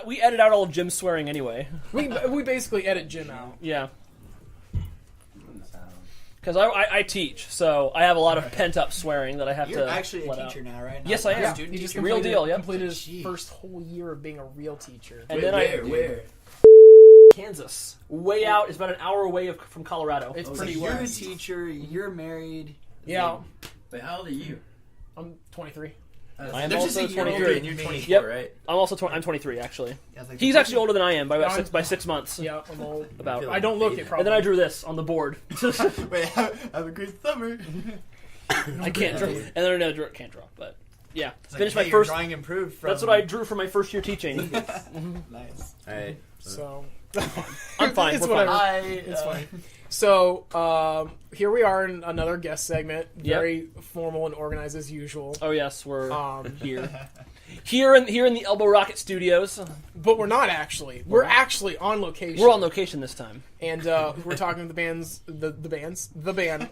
we edit out all of Jim's swearing anyway. We basically edit Jim out. Yeah. Because I teach, so I have a lot of pent-up swearing that I have You're to actually a let teacher out. now, right? Yes, I am. Not a He student just teacher? Real deal, yep. completed his Jeez. first whole year of being a real teacher. And then Where? Kansas, way out. It's about an hour away from Colorado. It's So pretty you're a west. teacher. You're married. Yeah, Wait, how old are you? I'm 23. I am There's just also a year older 23. and you're 24, Yep. right? I'm also I'm 23 actually. Yeah, it's like He's actually older than I am by about I'm- by 6 months. Yeah, I'm old. About. I don't look it probably. And then I drew this on the board. Wait, have a great summer. I can't draw, and then I can't draw. But yeah, It's finished like, my hey, your first. drawing improved. From... That's what I drew for my first year teaching. Nice. All right. So I'm fine. It's We're fine. whatever. It's fine. So here we are in another guest segment, Yep. very formal and organized as usual. Oh yes, we're Um, here in the Elbow Rocket Studios. But we're not actually. We're actually on location. We're on location this time. and we're talking to the band,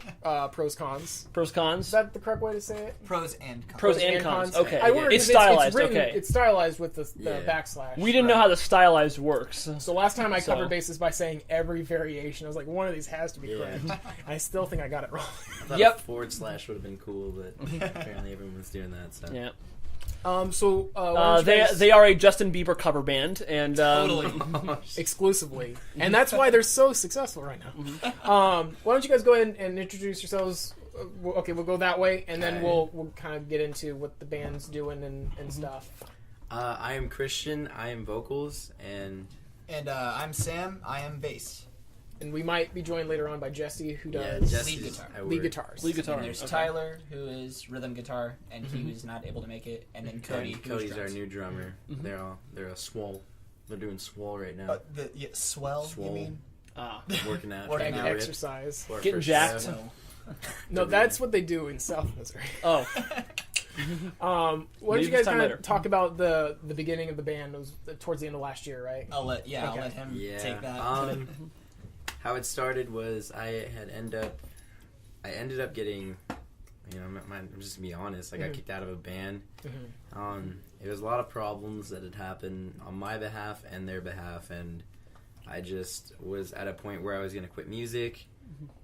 Pros Cons. Pros cons. Is that the correct way to say it? Pros and cons. Pros and cons. Okay, I wondered it's if stylized. written- Okay, it's stylized with the Yeah. backslash. we didn't know how the stylized works. So last time I So- covered bases by saying every variation. I was like, one of these has to be Yeah. correct. I still think I got it wrong. I thought Yep. a forward slash would have been cool, but apparently everyone's doing that. So. Yeah. So why don't you guys- They are a Justin Bieber cover band, and exclusively, and that's why they're so successful right now. Why don't you guys go ahead and introduce yourselves? Okay, we'll go that way, and then Okay. we'll kind of get into what the band's doing and stuff. I am Christian. I am vocals, and And I'm Sam. I am bass. And we might be joined later on by Jesse, who yeah, does Jesse's lead guitar. I lead work. guitars. lead guitar. And there's Okay. Tyler, who is rhythm guitar, and he was not able to make it. And then Cody, And who is Cody's our drums. new drummer. They're a swole. They're doing swole right now. Swell, Swole. you mean? Working out. Working trying to out. get ripped Exercise. for our Getting first jacked. show. No, that's what they do in South Missouri. Oh, Why don't Maybe you guys this time kind later. of talk about the beginning of the band? It was towards the end of last year, right? I'll let Okay. him Yeah. take that. How it started was I ended up getting, I'm just gonna be honest. I got kicked out of a band. It was a lot of problems that had happened on my behalf and their behalf, and I just was at a point where I was gonna quit music,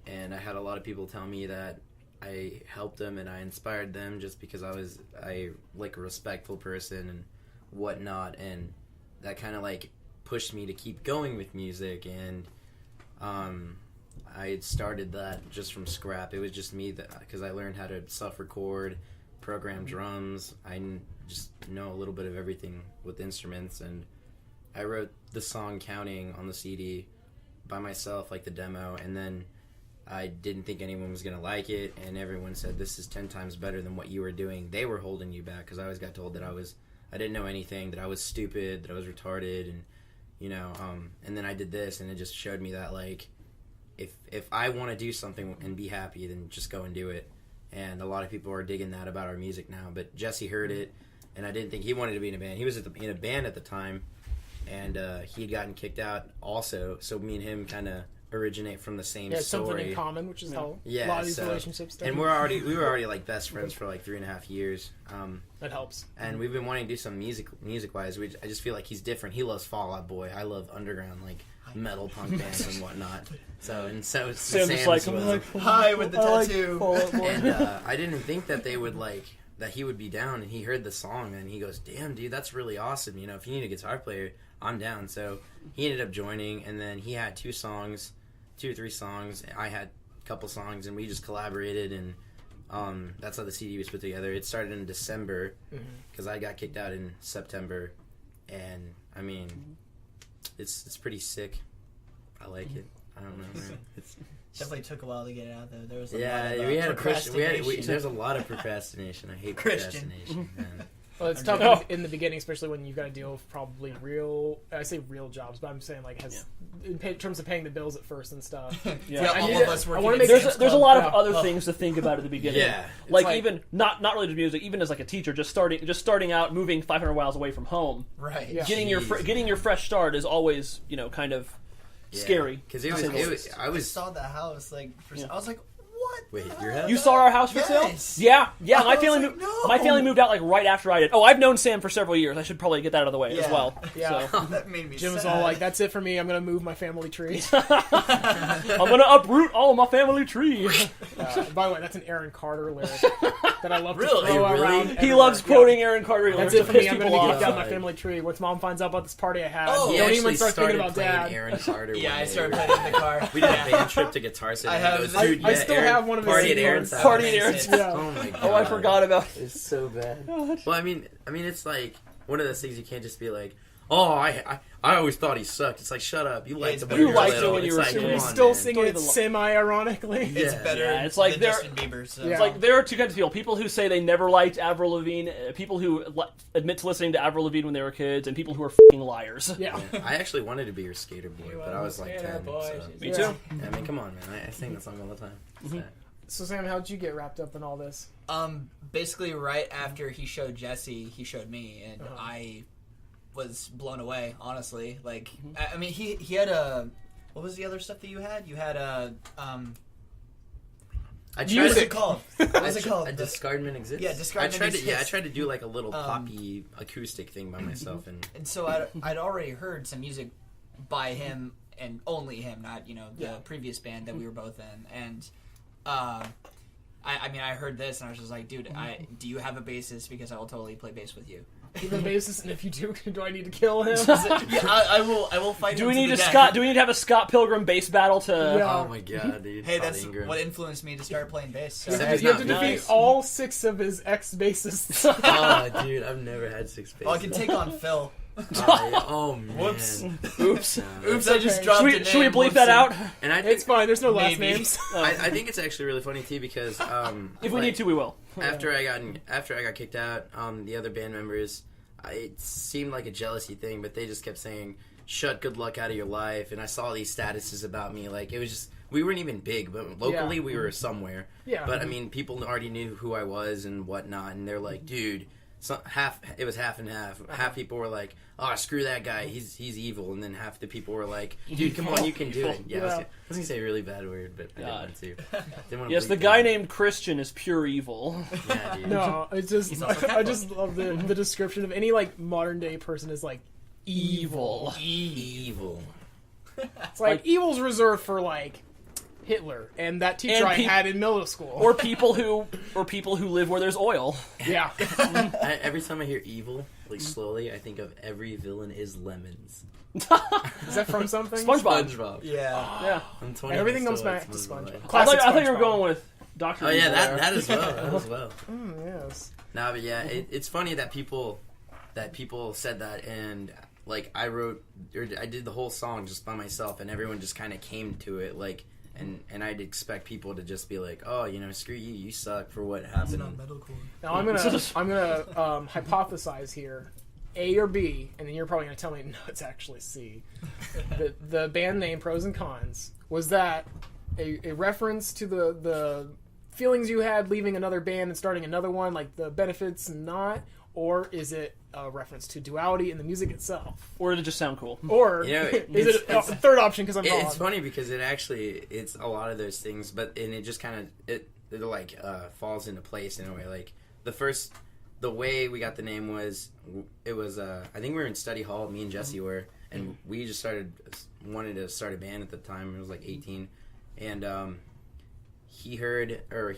and I had a lot of people tell me that I helped them and I inspired them just because I like a respectful person and whatnot, and that kind of like pushed me to keep going with music. And I had started that just from scrap. It was just me because I learned how to self-record, program drums. Just know a little bit of everything with instruments, and I wrote the song Counting on the CD by myself, like the demo, and then I didn't think anyone was going to like it, and everyone said, this is 10 times better than what you were doing. They were holding you back, because I always got told that I didn't know anything, that I was stupid, that I was retarded, and, and then I did this, and it just showed me that, like, if I want to do something and be happy, then just go and do it. And a lot of people are digging that about our music now, but Jesse heard it, and I didn't think he wanted to be in a band. He was in a band at the time, and he had gotten kicked out also, so me and him kind of originate from the same Yeah, story. something in common, which is how a lot of these relationships start. And we were already like best friends for like 3.5 years. That helps. And we've been wanting to do some music wise. I just feel like he's different. He loves Fall Out Boy. I love underground like metal punk bands and whatnot. So Sam's Sam's just like, was- Hi with the tattoo. and I didn't think that they would that he would be down, and he heard the song and he goes, damn dude, that's really awesome. If you need a guitar player, I'm down. So he ended up joining, and then he had 2 or 3 songs. I had a couple songs, and we just collaborated, and that's how the CD was put together. It started in December because I got kicked out in September, and I mean, it's pretty sick. I like it. I don't know, man. It's Definitely took a while to get it out, though. There was a yeah, lot of we had a procrastination. there's a lot of procrastination. I hate Christian. procrastination, man. Well, it's tough Oh. in the beginning, especially when you've got to deal with probably I say real jobs, but I'm saying like in terms of paying the bills at first and stuff. Yeah. Yeah, I all need of it- us I working wanna in make- Sam's there's a Club. lot of Yeah. other things to think about at the beginning. Yeah. Like, like- even not related to music, even as like a teacher, just starting out, moving 500 miles away from home, Right. Yeah. getting your Jeez, getting your fresh start is always kind of scary. Because to say the least. I I was saw the house, like, Yeah. I was like, what? Wait, your house? You saw our house for Yes. sale? Yeah. My I was family like, no. my family moved out like right after I did. Oh, I've known Sam for several years. I should probably get that out of the way as Yeah. well. Yeah. So, That made me Jim was sad. all like, "That's it for me. I'm gonna move my family tree." I'm gonna uproot all of my family tree. By the way, that's an Aaron Carter lyric that I love to Really? throw Really? around. He everywhere. loves Yeah. quoting Aaron Carter. That's lyrics it to for piss me. I'm people gonna off. kick down my Right. family tree. Once Mom finds out about this party I had, Oh, He don't actually even start thinking started about playing Dad. Aaron Carter. Yeah, one I day. started playing in the car. We did a band trip to Guitar City. I and have- he goes, I- Dude, I yeah, still Aaron, have one of his party at CDs. Aaron's house. Party at Aaron's. Yeah. Oh my god. Oh, I forgot about it. It's so bad. Well, I mean, it's like one of those things you can't just be like, oh, I always thought he sucked. It's like, shut up. You liked it's him better when you liked were him little. when you It's were like, little. come We on, still man. singing it semi-ironically. It's Yeah. better Yeah, it's like than they're- Justin Bieber. So. Yeah. It's like there are two kinds of people: people who say they never liked Avril Lavigne, people who admit to listening to Avril Lavigne when they were kids, and people who are fucking liars. Yeah. I actually wanted to be your skater boy, but I was like 10. So. Me Yeah. too. I mean, come on, man. I sing that song all the time. It's sad. So Sam, how'd you get wrapped up in all this? Basically, right after he showed Jesse, he showed me, and I was blown away. Honestly, like, I mean, he had a. What was the other stuff that you had? You had a. I What tried was to, it called? What was it called? A Discardment Exists? Yeah, Discardment I tried to, Exists. I tried to do like a little poppy acoustic thing by myself, and And so I'd already heard some music by him and only him, not the previous band that we were both in. And I mean, I heard this and I was just like, dude, do you have a bassist? Because I will totally play bass with you. Even basis, and if you do, do I need to kill him? Yeah, I will fight. Do him we to need the to death. Scott? Do we need to have a Scott Pilgrim bass battle to? Yeah. oh my god, dude. Hey, Todd that's Ingram. what influenced me to start playing bass. So. Except You it's have to not defeat nice. all 6 of his ex-bassists. Oh, dude, I've never had 6 bases. Oh, I can take on Phil. Oh, man. Whoops. Oops. Oops, I just okay. dropped Should we a name. bleep that out? And I think, It's fine. There's no last Maybe. names. I think it's actually really funny too because If we need to, we will. after I got kicked out, the other band members, it seemed like a jealousy thing, but they just kept saying, "Shut good luck out of your life." And I saw these statuses about me, like it was just we weren't even big, but locally Yeah. we were somewhere. Yeah. But I mean, people already knew who I was and whatnot, and they're like, "Dude." It was half and half. Half people were like, "Oh, screw that guy, he's evil," and then half the people were like, "Dude, come on, you can do it." Yeah, I Yeah. was gonna say a really bad word, but I God. didn't want to. Didn't want to Yes, bleep the that guy out. named Christian is pure evil. Yeah, dude. No, it's just He's also I just love the description of any like modern day person is like evil. Evil. It's like evil's reserved for like Hitler and that teacher And I peop- had in middle school. or people who live where there's oil. yeah, Every time I hear evil, like slowly, I think of every villain is lemons. is that from something? SpongeBob. SpongeBob. Yeah. Yeah. I'm 20 Everything and comes still back like to SpongeBob. SpongeBob. I Classic thought you were SpongeBob. going with Doctor. Oh yeah, Evil there. that as well. That as well. Yes. Nah, but yeah, it's funny that people said that, and like I did the whole song just by myself, and everyone just kind of came to it, like, and I'd expect people to just be like, oh, screw you, you suck for what It's happened. not metalcore. Now I'm gonna hypothesize here, A or B, and then you're probably gonna tell me no, it's actually C. The band name Pros and Cons, was that a reference to the feelings you had leaving another band and starting another one, like the benefits and not, or is it a reference to duality in the music itself, Or did it just sound cool? or is it a third option because I'm wrong? It's funny because it's a lot of those things, but it just kind of it like falls into place in a way. Like the way we got the name was I think we were in study hall, me and Jesse were, and we just wanted to start a band at the time. It was like 18, and he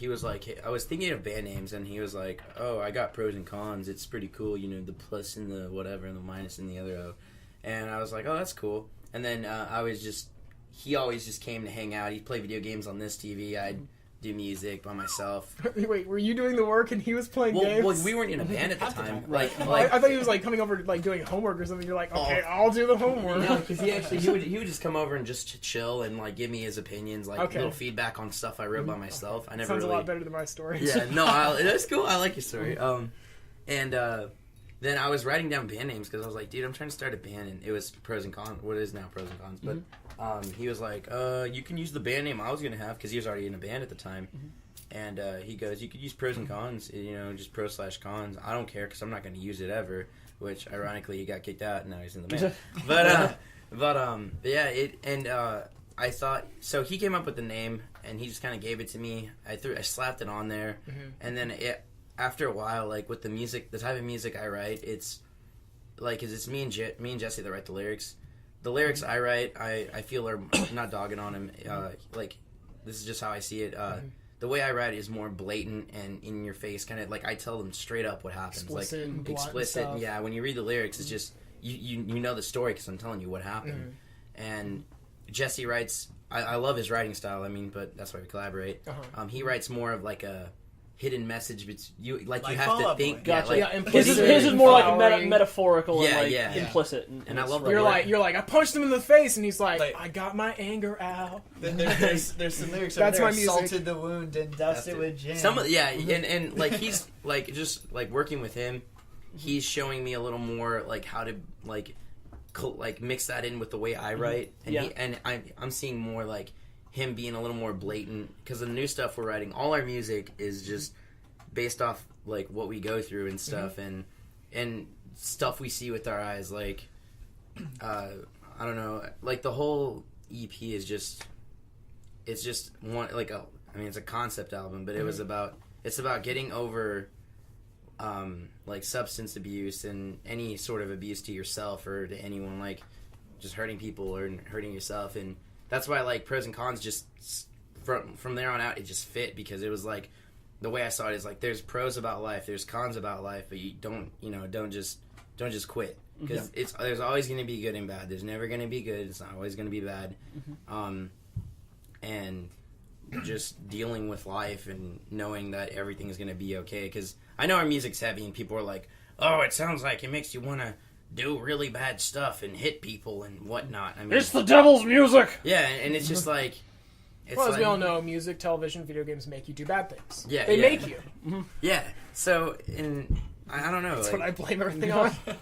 was like, hey, I was thinking of band names, and he was like, oh, I got Pros and Cons. It's pretty cool, the plus and the whatever and the minus and the other O. And I was like, oh, that's cool. And then he always just came to hang out. He'd play video games on this TV. I'd do music by myself. Wait, were you doing the work and he was playing games? Well, we weren't in a band at the time. Like, I thought he was like coming over like doing homework or something. You're like, okay, I'll do the homework. no, because he would just come over and just chill and like give me his opinions, like Okay. little feedback on stuff I wrote by myself. I never Sounds really. a lot better than my story. Yeah, no, that's cool. I like your story. Then I was writing down band names because I was like, dude, I'm trying to start a band, and it was Pros and Cons. What is now Pros and Cons? But he was like, you can use the band name I was gonna have because he was already in a band at the time. And he goes, you could use Pros and Cons, just Pro/Cons. I don't care because I'm not going to use it ever. Which, ironically, he got kicked out and now he's in the band. but yeah, I thought, so he came up with the name, and he just kind of gave it to me. I slapped it on there, and then after a while, like with the music, the type of music I write, it's like, 'cause it's me and Jesse that write the lyrics. The lyrics I write, I feel are not dogging on him. Like, this is just how I see it. The way I write is more blatant and in your face, kind of like I tell them straight up what happens. Explicit and like blunt explicit. stuff. Yeah, when you read the lyrics, it's just you know the story because I'm telling you what happened. And Jesse writes. I love his writing style. I mean, but that's why we collaborate. He writes more of like a hidden message, but you Like have Fall to Out think. Boy. Gotcha. Yeah, His implicit, is more like flowery. metaphorical Yeah, and yeah. implicit. And I love You're that. like, I punched him in the face, and he's like, Like- I got my anger out. There's some lyrics over That's there. my music. Salted the wound and doused it with gin. And like he's like just like working with him, he's showing me a little more like how to like mix that in with the way I write, and I'm seeing more like him being a little more blatant because the new stuff we're writing, all our music is just based off like what we go through and stuff, and stuff we see with our eyes. Like I don't know, like the whole EP is just one like it's a concept album, but it's about getting over like substance abuse and any sort of abuse to yourself or to anyone, like just hurting people or hurting yourself. And that's why like Pros and Cons just from there on out it just fit, because it was like the way I saw it is like there's pros about life, there's cons about life, but you don't just quit, because there's always going to be good and bad. There's never going to be good, it's not always going to be bad. And just dealing with life and knowing that everything is going to be okay, because I know our music's heavy and people are like, oh, it sounds like it makes you want to do really bad stuff and hit people and whatnot. I mean, It's the devil's music. yeah, and it's just like, it's Well, as like, we all know, music, television, video games make you do bad things. Yeah, they yeah. make you. yeah. So, and I don't know. That's like, what I blame everything on. It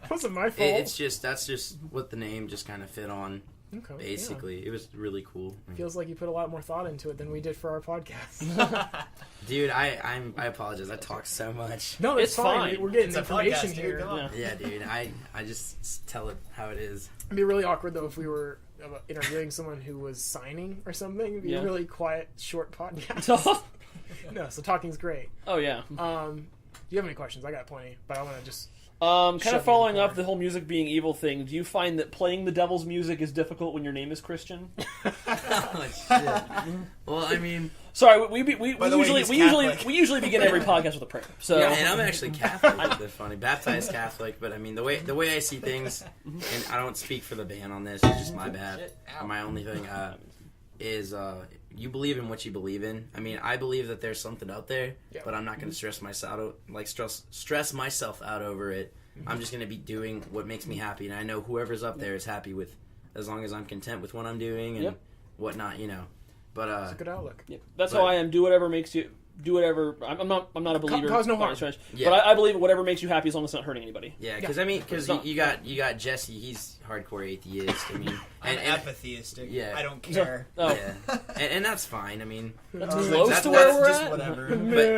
wasn't my fault. that's just what the name just kind of fit on. Okay, Basically, it was really cool. yeah. Feels like you put a lot more thought into it than we did for our podcast. Dude, I apologize. I talk so much. No, It's it's fine. fine. We're getting It's a information podcast, dude. here. Come on. Yeah. Yeah, dude. I just tell it how it is. It'd be really awkward though if we were interviewing someone who was signing or something. It'd be a really quiet, short podcast. No, so talking's great. Oh yeah. Do you have any questions? I got plenty, but I want to just. Kind Shut of me following in the up corner. the whole music being evil thing, do you find that playing the devil's music is difficult when your name is Christian? Oh, shit. Well, I mean, Sorry, we By the way, he's Catholic. usually begin every podcast with a prayer. So yeah, and I'm actually Catholic. They're funny, baptized Catholic. But I mean, the way I see things, and I don't speak for the band on this. It's just my bad. My only thing is you believe in what you believe in. I mean, I believe that there's something out there, but I'm not going to stress myself out over it. I'm just going to be doing what makes me happy, and I know whoever's up there is happy with, as long as I'm content with what I'm doing and whatnot, you know. But It's a good outlook. yeah, that's But- how I am. Do whatever makes you. Do whatever. I'm not a believer. Cause no by any harm. stretch, Yeah. But I believe whatever makes you happy, as long as it's not hurting anybody. yeah, because you got Jesse. He's hardcore atheist. I mean, I'm and apatheistic. yeah. I don't care. Oh, yeah, and that's fine. I mean, that's Uh, close that's- to where that's we're just at. whatever.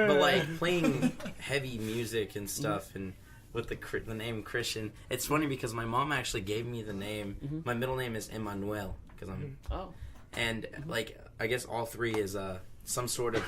but like playing heavy music and stuff, and with the name Christian, it's funny because my mom actually gave me the name. My middle name is Emmanuel because I'm, Oh, and like I guess all three is some sort of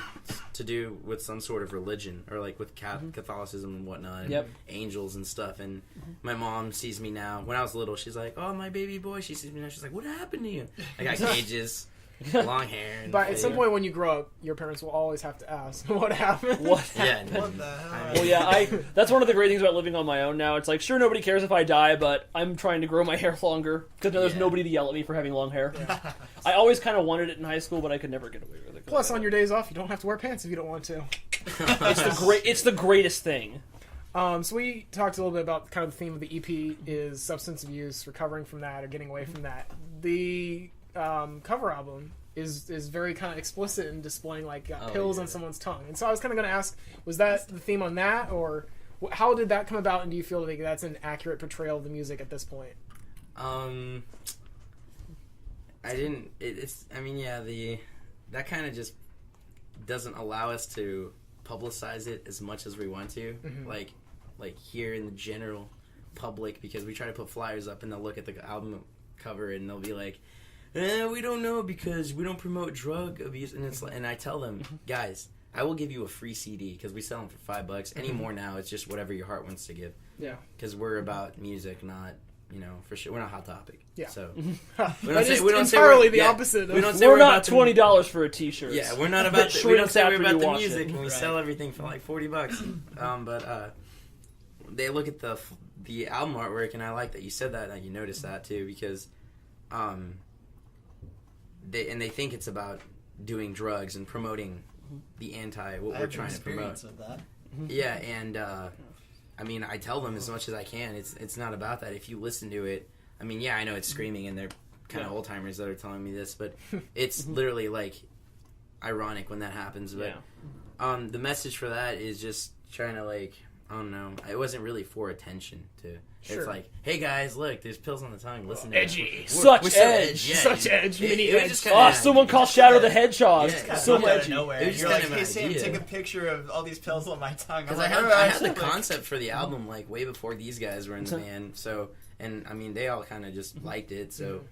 to do with some sort of religion or like with Catholicism and whatnot, and Yep. angels and stuff. And my mom sees me now. When I was little, she's like, "Oh, my baby boy." She sees me now. She's like, "What happened to you?" I got cages, long hair. And But at some point when you grow up, your parents will always have to ask, what happened? what? yeah. What the hell? Well, yeah, that's one of the great things about living on my own now. It's like, sure, nobody cares if I die, but I'm trying to grow my hair longer because there's Yeah. nobody to yell at me for having long hair. I always kind of wanted it in high school, but I could never get away with it. Plus, on your days off, you don't have to wear pants if you don't want to. It's the greatest thing. So we talked a little bit about kind of the theme of the EP is substance abuse, recovering from that, or getting away from that. The cover album is very kind of explicit in displaying like pills on someone's tongue. And so I was kind of going to ask, was that the theme on that, or how did that come about? And do you feel like that's an accurate portrayal of the music at this point? I didn't. It's. I mean, yeah. That kind of just doesn't allow us to publicize it as much as we want to. Like here in the general public, because we try to put flyers up and they'll look at the album cover and they'll be like, we don't know because we don't promote drug abuse, and and I tell them, guys, I will give you a free CD because we sell them for $5. Any more now, it's just whatever your heart wants to give. Yeah. Because we're about music, not for sure. We're not Hot Topic. Yeah. So That is entirely the opposite. We don't say We're we're not about the- $20 for a T-shirt. Yeah, we're not about. That We don't shrinks say we're after about you the wash music, it. and we sell everything for like $40. But they look at the album artwork, and I like that you said that you noticed that too, because they think it's about doing drugs and promoting the what we're trying to promote. Of that. Yeah, and I mean, I tell them as much as I can. It's not about that. If you listen to it, I mean, yeah, I know it's screaming, and they're kind of old timers that are telling me this, but it's literally like ironic when that happens. But the message for that is just trying to I don't know. It wasn't really for attention to. Sure. It's like, hey guys, look, there's pills on the tongue. Listen to Edgy. it. Such We're so edge. Yeah, Such edge. Mini it was edge. just Oh, kinda- someone called Shadow the Hedgehog. Yeah. So Out of edgy. nowhere. It was You're just like, kind of hey an Sam, idea. take a picture of all these pills on my tongue. Because I'm I like, had, "All I right, had the sick." concept for the album way before these guys were in the band. So, and I mean, they all kind of just liked it. So,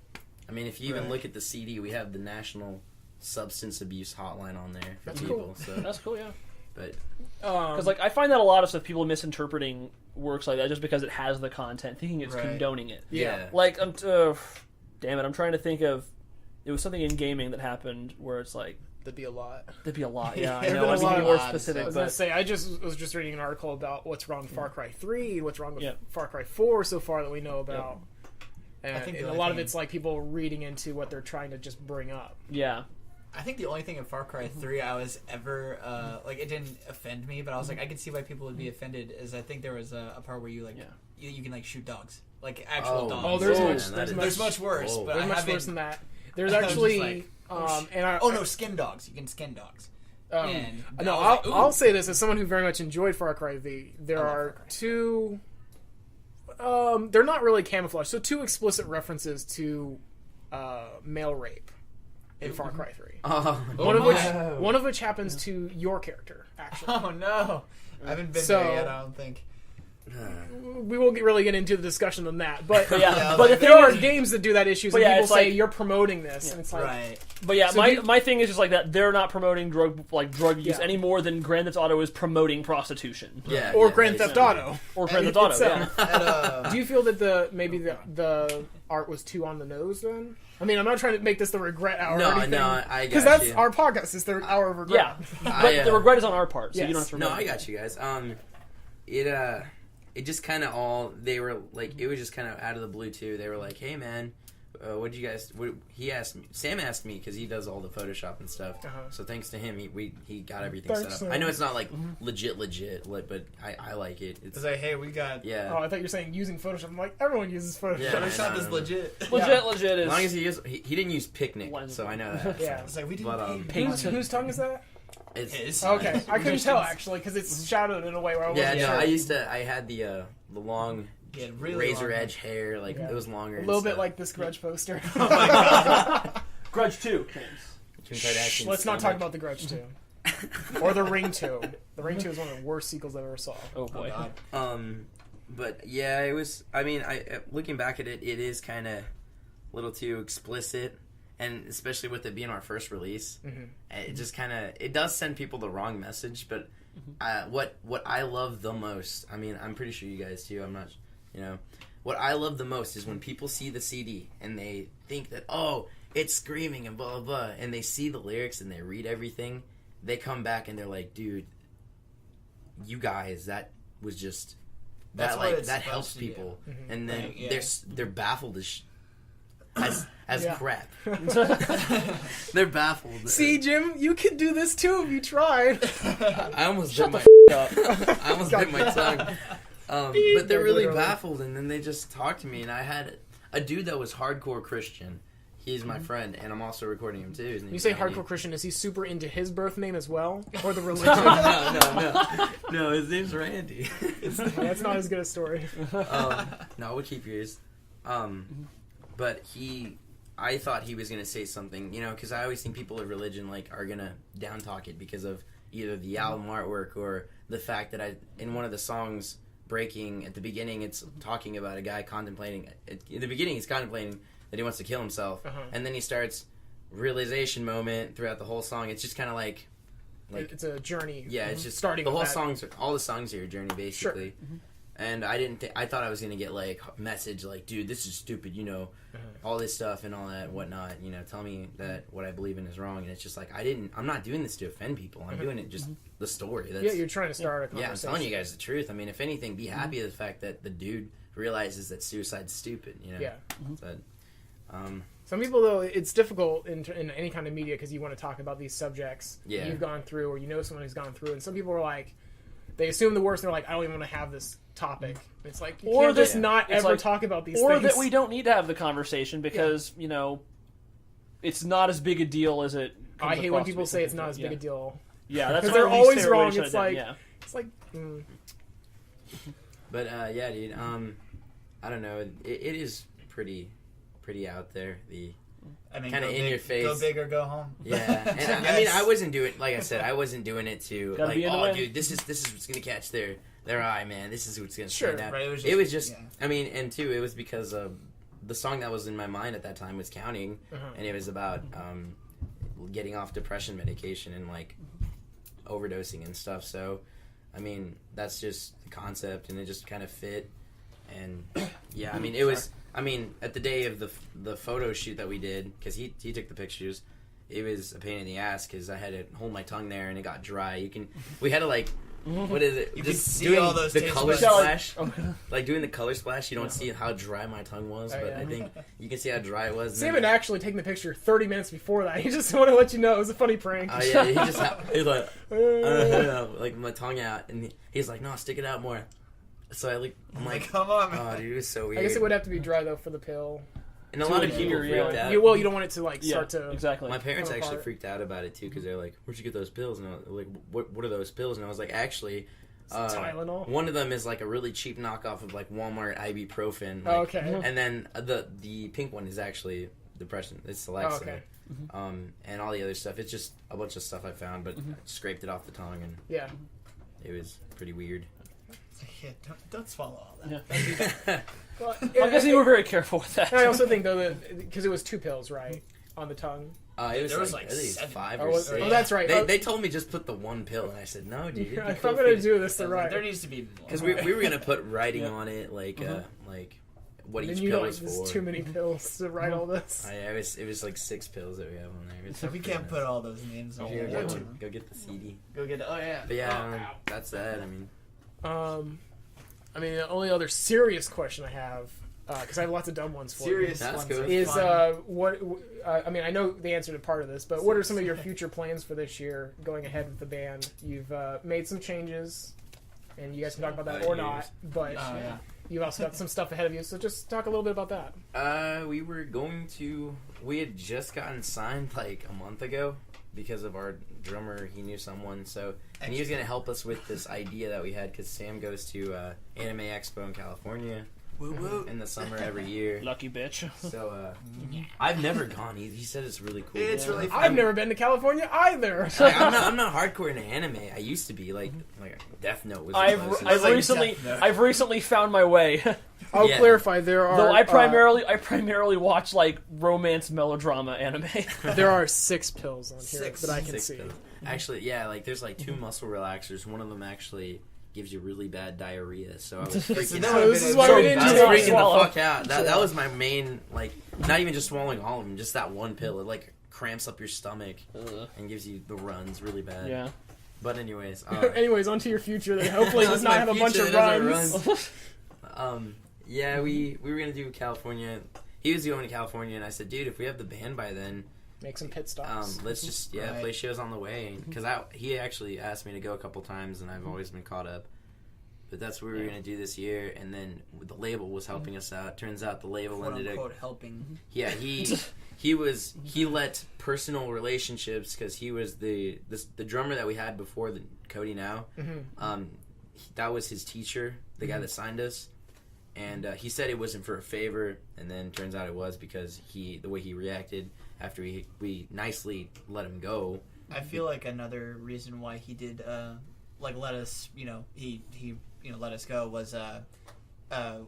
I mean, if you even Right. look at the CD, we have the National Substance Abuse Hotline on there for That's people. cool. So, That's cool, yeah. but Because I find that a lot of stuff people misinterpreting works like that just because it has the content, thinking it's Right. condoning it. yeah, Like, damn it, I'm trying to think of. It was something in gaming that happened where it's like That'd be a lot. there'd be a lot. Yeah, I There've know. been a I mean, lot be of more odds, specific, I was gonna but say, was just reading an article about what's wrong with Far Cry 3, what's wrong with Yeah. Far Cry 4 so far that we know about. And, I think the and a only lot of thing- it's like people reading into what they're trying to just bring up. yeah, I think the only thing in Far Cry 3 I was ever it didn't offend me, but I was like, I could see why people would be offended. Is I think there was a part where you you can shoot dogs, like actual dogs. Oh, there's man, much- that there's is- There's much worse, Whoa. but There's I much haven't. worse than that. There's I was just actually, like, and I, skin dogs. You can skin dogs. And no, I was like, I'll ooh. say this as someone who very much enjoyed Far Cry V. There love are Far Cry. two. They're not really camouflage. So two explicit references to male rape in Far Cry 3. oh, One of which happens to your character. Actually, Oh no, I haven't been So- there yet. I don't think. we won't really get into the discussion on that. But yeah. But the thing there are is, games that do that issues, But and yeah, people it's say like- you're promoting this, and it's like, Right. but yeah, So my thing is just like that. They're not promoting drug use Yeah. any more than Grand Theft Auto is promoting prostitution yeah, or yeah, Grand Theft Auto. or Grand Theft Auto. itself. Yeah. And, Do you feel that the art was too on the nose then? I mean, I'm not trying to make this the regret hour or No, anything. no, I got because that's you. our podcast. Is the hour of regret? Yeah, I, but the regret is on our part, so Yes. you don't have to. No, Remember. I got you guys. It just kind of they were like, it was just kind of out of the blue too. They were like, hey man, what'd you guys, he asked me, Sam asked me, because he does all the Photoshop and stuff. So thanks to him, he got everything Thanks, set up. Sam. I know it's not like legit, but I like it. it's It's like, hey, we got yeah. Oh, I thought you were saying using Photoshop. I'm like, everyone uses Photoshop. Yeah. Photoshop is no. legit. Legit As long is. as he didn't use Picnic, so I know that. Yeah. It's like we didn't But, pay Whose tongue is that? It's, His. Okay, I couldn't tell actually because it's shadowed in a way where I yeah, wasn't no, sure. I had the long He had really razor long- edge hair, like Yeah. it was longer. A and little bit stuff. like this Grudge poster. Oh my god. Grudge 2. Kim Kardashian's Let's not talk stomach. about the Grudge 2 or the Ring 2. The Ring 2 is one of the worst sequels I ever saw. Oh Oh boy. god. But yeah, it was. I mean, looking back at it, it is kind of a little too explicit, and especially with it being our first release, it just it does send people the wrong message. But what I love the most, I mean, I'm pretty sure you guys too. I'm not, what I love the most is when people see the CD and they think that, oh, it's screaming and blah blah blah, and they see the lyrics and they read everything. They come back and they're like, dude, you guys, that was just. That's That what like it's that supposed helps to do. people, and then Right, yeah. they're baffled as Yeah. crap. They're baffled. See, Jim, you could do this too if you tried. I almost bit my Up. I almost bit my tongue. But they're really baffled, and then they just talk to me. And I had a dude that was hardcore Christian. He's my friend, and I'm also recording him too. His name's You say Randy. hardcore Christian, is he super into his birth name as well? Or the religion? No, his name's Randy. That's not as good a story. No, we'll keep yours. But I thought he was gonna say something, because I always think people of religion are gonna down talk it because of either the album artwork or the fact that in one of the songs, Breaking, at the beginning, it's talking about a guy contemplating. In the beginning, he's contemplating that he wants to kill himself, and then he starts realization moment throughout the whole song. It's just kind of like it's a journey. yeah, it's just starting the with whole that. all the songs are a journey basically. And I didn't. I thought I was gonna get like message like, dude, this is stupid, you know, all this stuff and all that and whatnot. You know, tell me that what I believe in is wrong. And it's just like I'm not doing this to offend people. I'm doing it just the story. That's, Yeah, you're trying to start a yeah, conversation. I'm telling you guys the truth. I mean, if anything, be happy with the fact that the dude realizes that suicide's stupid. You know. Yeah. But, Some people, though, it's difficult in any kind of media because you want to talk about these subjects Yeah. you've gone through or you know someone who's gone through. And some people are like, they assume the worst. And they're like, I don't even want to have this topic. It's like, you Or can't just that- not it's ever like- talk about these Or things. that we don't need to have the conversation because, you know, it's not as big a deal as it comes I hate when across to people be. say it's not as big a deal. Yeah, that's Because my they're least always favorite way to wrong. shut It's it down, like, yeah. it's like, but yeah, dude. I don't know. It is pretty out there. I mean, Kinda go in big- your face. Go big or go home. Yeah, and I mean, I wasn't doing, like I said, I wasn't doing it to Gotta like, be in the oh, way. dude, this is what's gonna catch their eye, man. This is what's gonna Sure, stand out. right, It was just, yeah. I mean, and two, it was because the song that was in my mind at that time was Counting, and it was about getting off depression medication and like overdosing and stuff. So, I mean, that's just the concept, and it just kind of fit. And yeah, I mean, it was. I mean, at the day of the photo shoot that we did, because he took the pictures, it was a pain in the ass because I had to hold my tongue there and it got dry. We had to like, what is it? You Just can see doing all those the taste color buds. splash, like doing the color splash. You don't see how dry my tongue was, Oh, but yeah. I think you can see how dry it was. Sam had actually taken the picture 30 minutes before that. He just wanted to let you know it was a funny prank. Oh yeah, he's like, like my tongue out, and he's like, no, stick it out more. So I'm like, come on, oh, man. dude, it was so weird. I guess it would have to be dry, though, for the pill. And a lot of To people adhere, yeah. freaked out. You don't want it to, like, Yeah, start to... exactly. My parents come actually apart. freaked out about it too because they're like, "Where'd you get those pills?" And I was like, "What are those pills?" And I was like, "Actually, Tylenol? One of them is like a really cheap knockoff of like Walmart ibuprofen. Oh, Like, okay. And then the pink one is actually depression. It's Celexa. Oh, okay. And all the other stuff. It's just a bunch of stuff I found, but I scraped it off the tongue, and Yeah. it was pretty weird. Yeah, don't swallow all that. Yeah. Well, I guess you were very careful with that. and I also think, though, that... Because it was 2 pills, right? On the tongue. It was There was like, like at least 7. 5 Oh, or was- 6. oh, that's right. They told me just put the one pill, and I said, "No, dude. If I'm going to do this the right... There needs to be more. Because we were gonna put writing Yeah. on it, like what then each you pill know was there's for. too many pills to write all this. It was like 6 pills that we have on there. It's we can't put all those names on. Go, there. go get the CD. Go get. Oh yeah. But yeah, that's that. I mean, I mean, the only other serious question I have, because I have lots of dumb ones for Serious That's ones good. are you, is fun. what? I mean, I know the answer to part of this, but what are some of your future plans for this year going ahead with the band? You've made some changes, and you guys can talk about that or not, but Oh, yeah. you've also got some stuff ahead of you, so just talk a little bit about that. we had just gotten signed like a month ago because of our drummer. He knew someone, and he was gonna help us with this idea that we had because Sam goes to Anime Expo in California Woo woo. in the summer every year. Lucky bitch. So I've never gone. He said it's really cool. It's really fun. I've never been to California either. I'm not hardcore into anime. I used to be like Death Note was. the closest. I've recently found my way. I'll Yeah. clarify. There are Though I primarily watch like romance melodrama anime. there are 6 pills on here 6. that I can 6 see. pills. Actually, yeah, like there's like 2 muscle relaxers. One of them actually gives you really bad diarrhea. So I was freaking that out. would've this been is a why very we didn't I do was that. freaking swallow. the fuck out. That was my main, like, not even just swallowing all of them, just that one pill. It like cramps up your stomach and gives you the runs really bad. Yeah. But anyways, Anyways, on to your future that hopefully does not my have a bunch future of that runs. doesn't yeah, we were gonna do California. He was going to California, and I said, dude, if we have the band by then, Make some pit stops. let's just Right. play shows on the way. Because he actually asked me to go a couple times, and I've always been caught up. But that's what we were gonna do this year, and then the label was helping us out. Turns out the label Quote ended up. unquote helping. Yeah, he let personal relationships because he was the drummer that we had before Cody now. That was his teacher, the guy that signed us, and he said it wasn't for a favor, and then turns out it was because the way he reacted after we nicely let him go. I feel like another reason why he did let us, he let us go was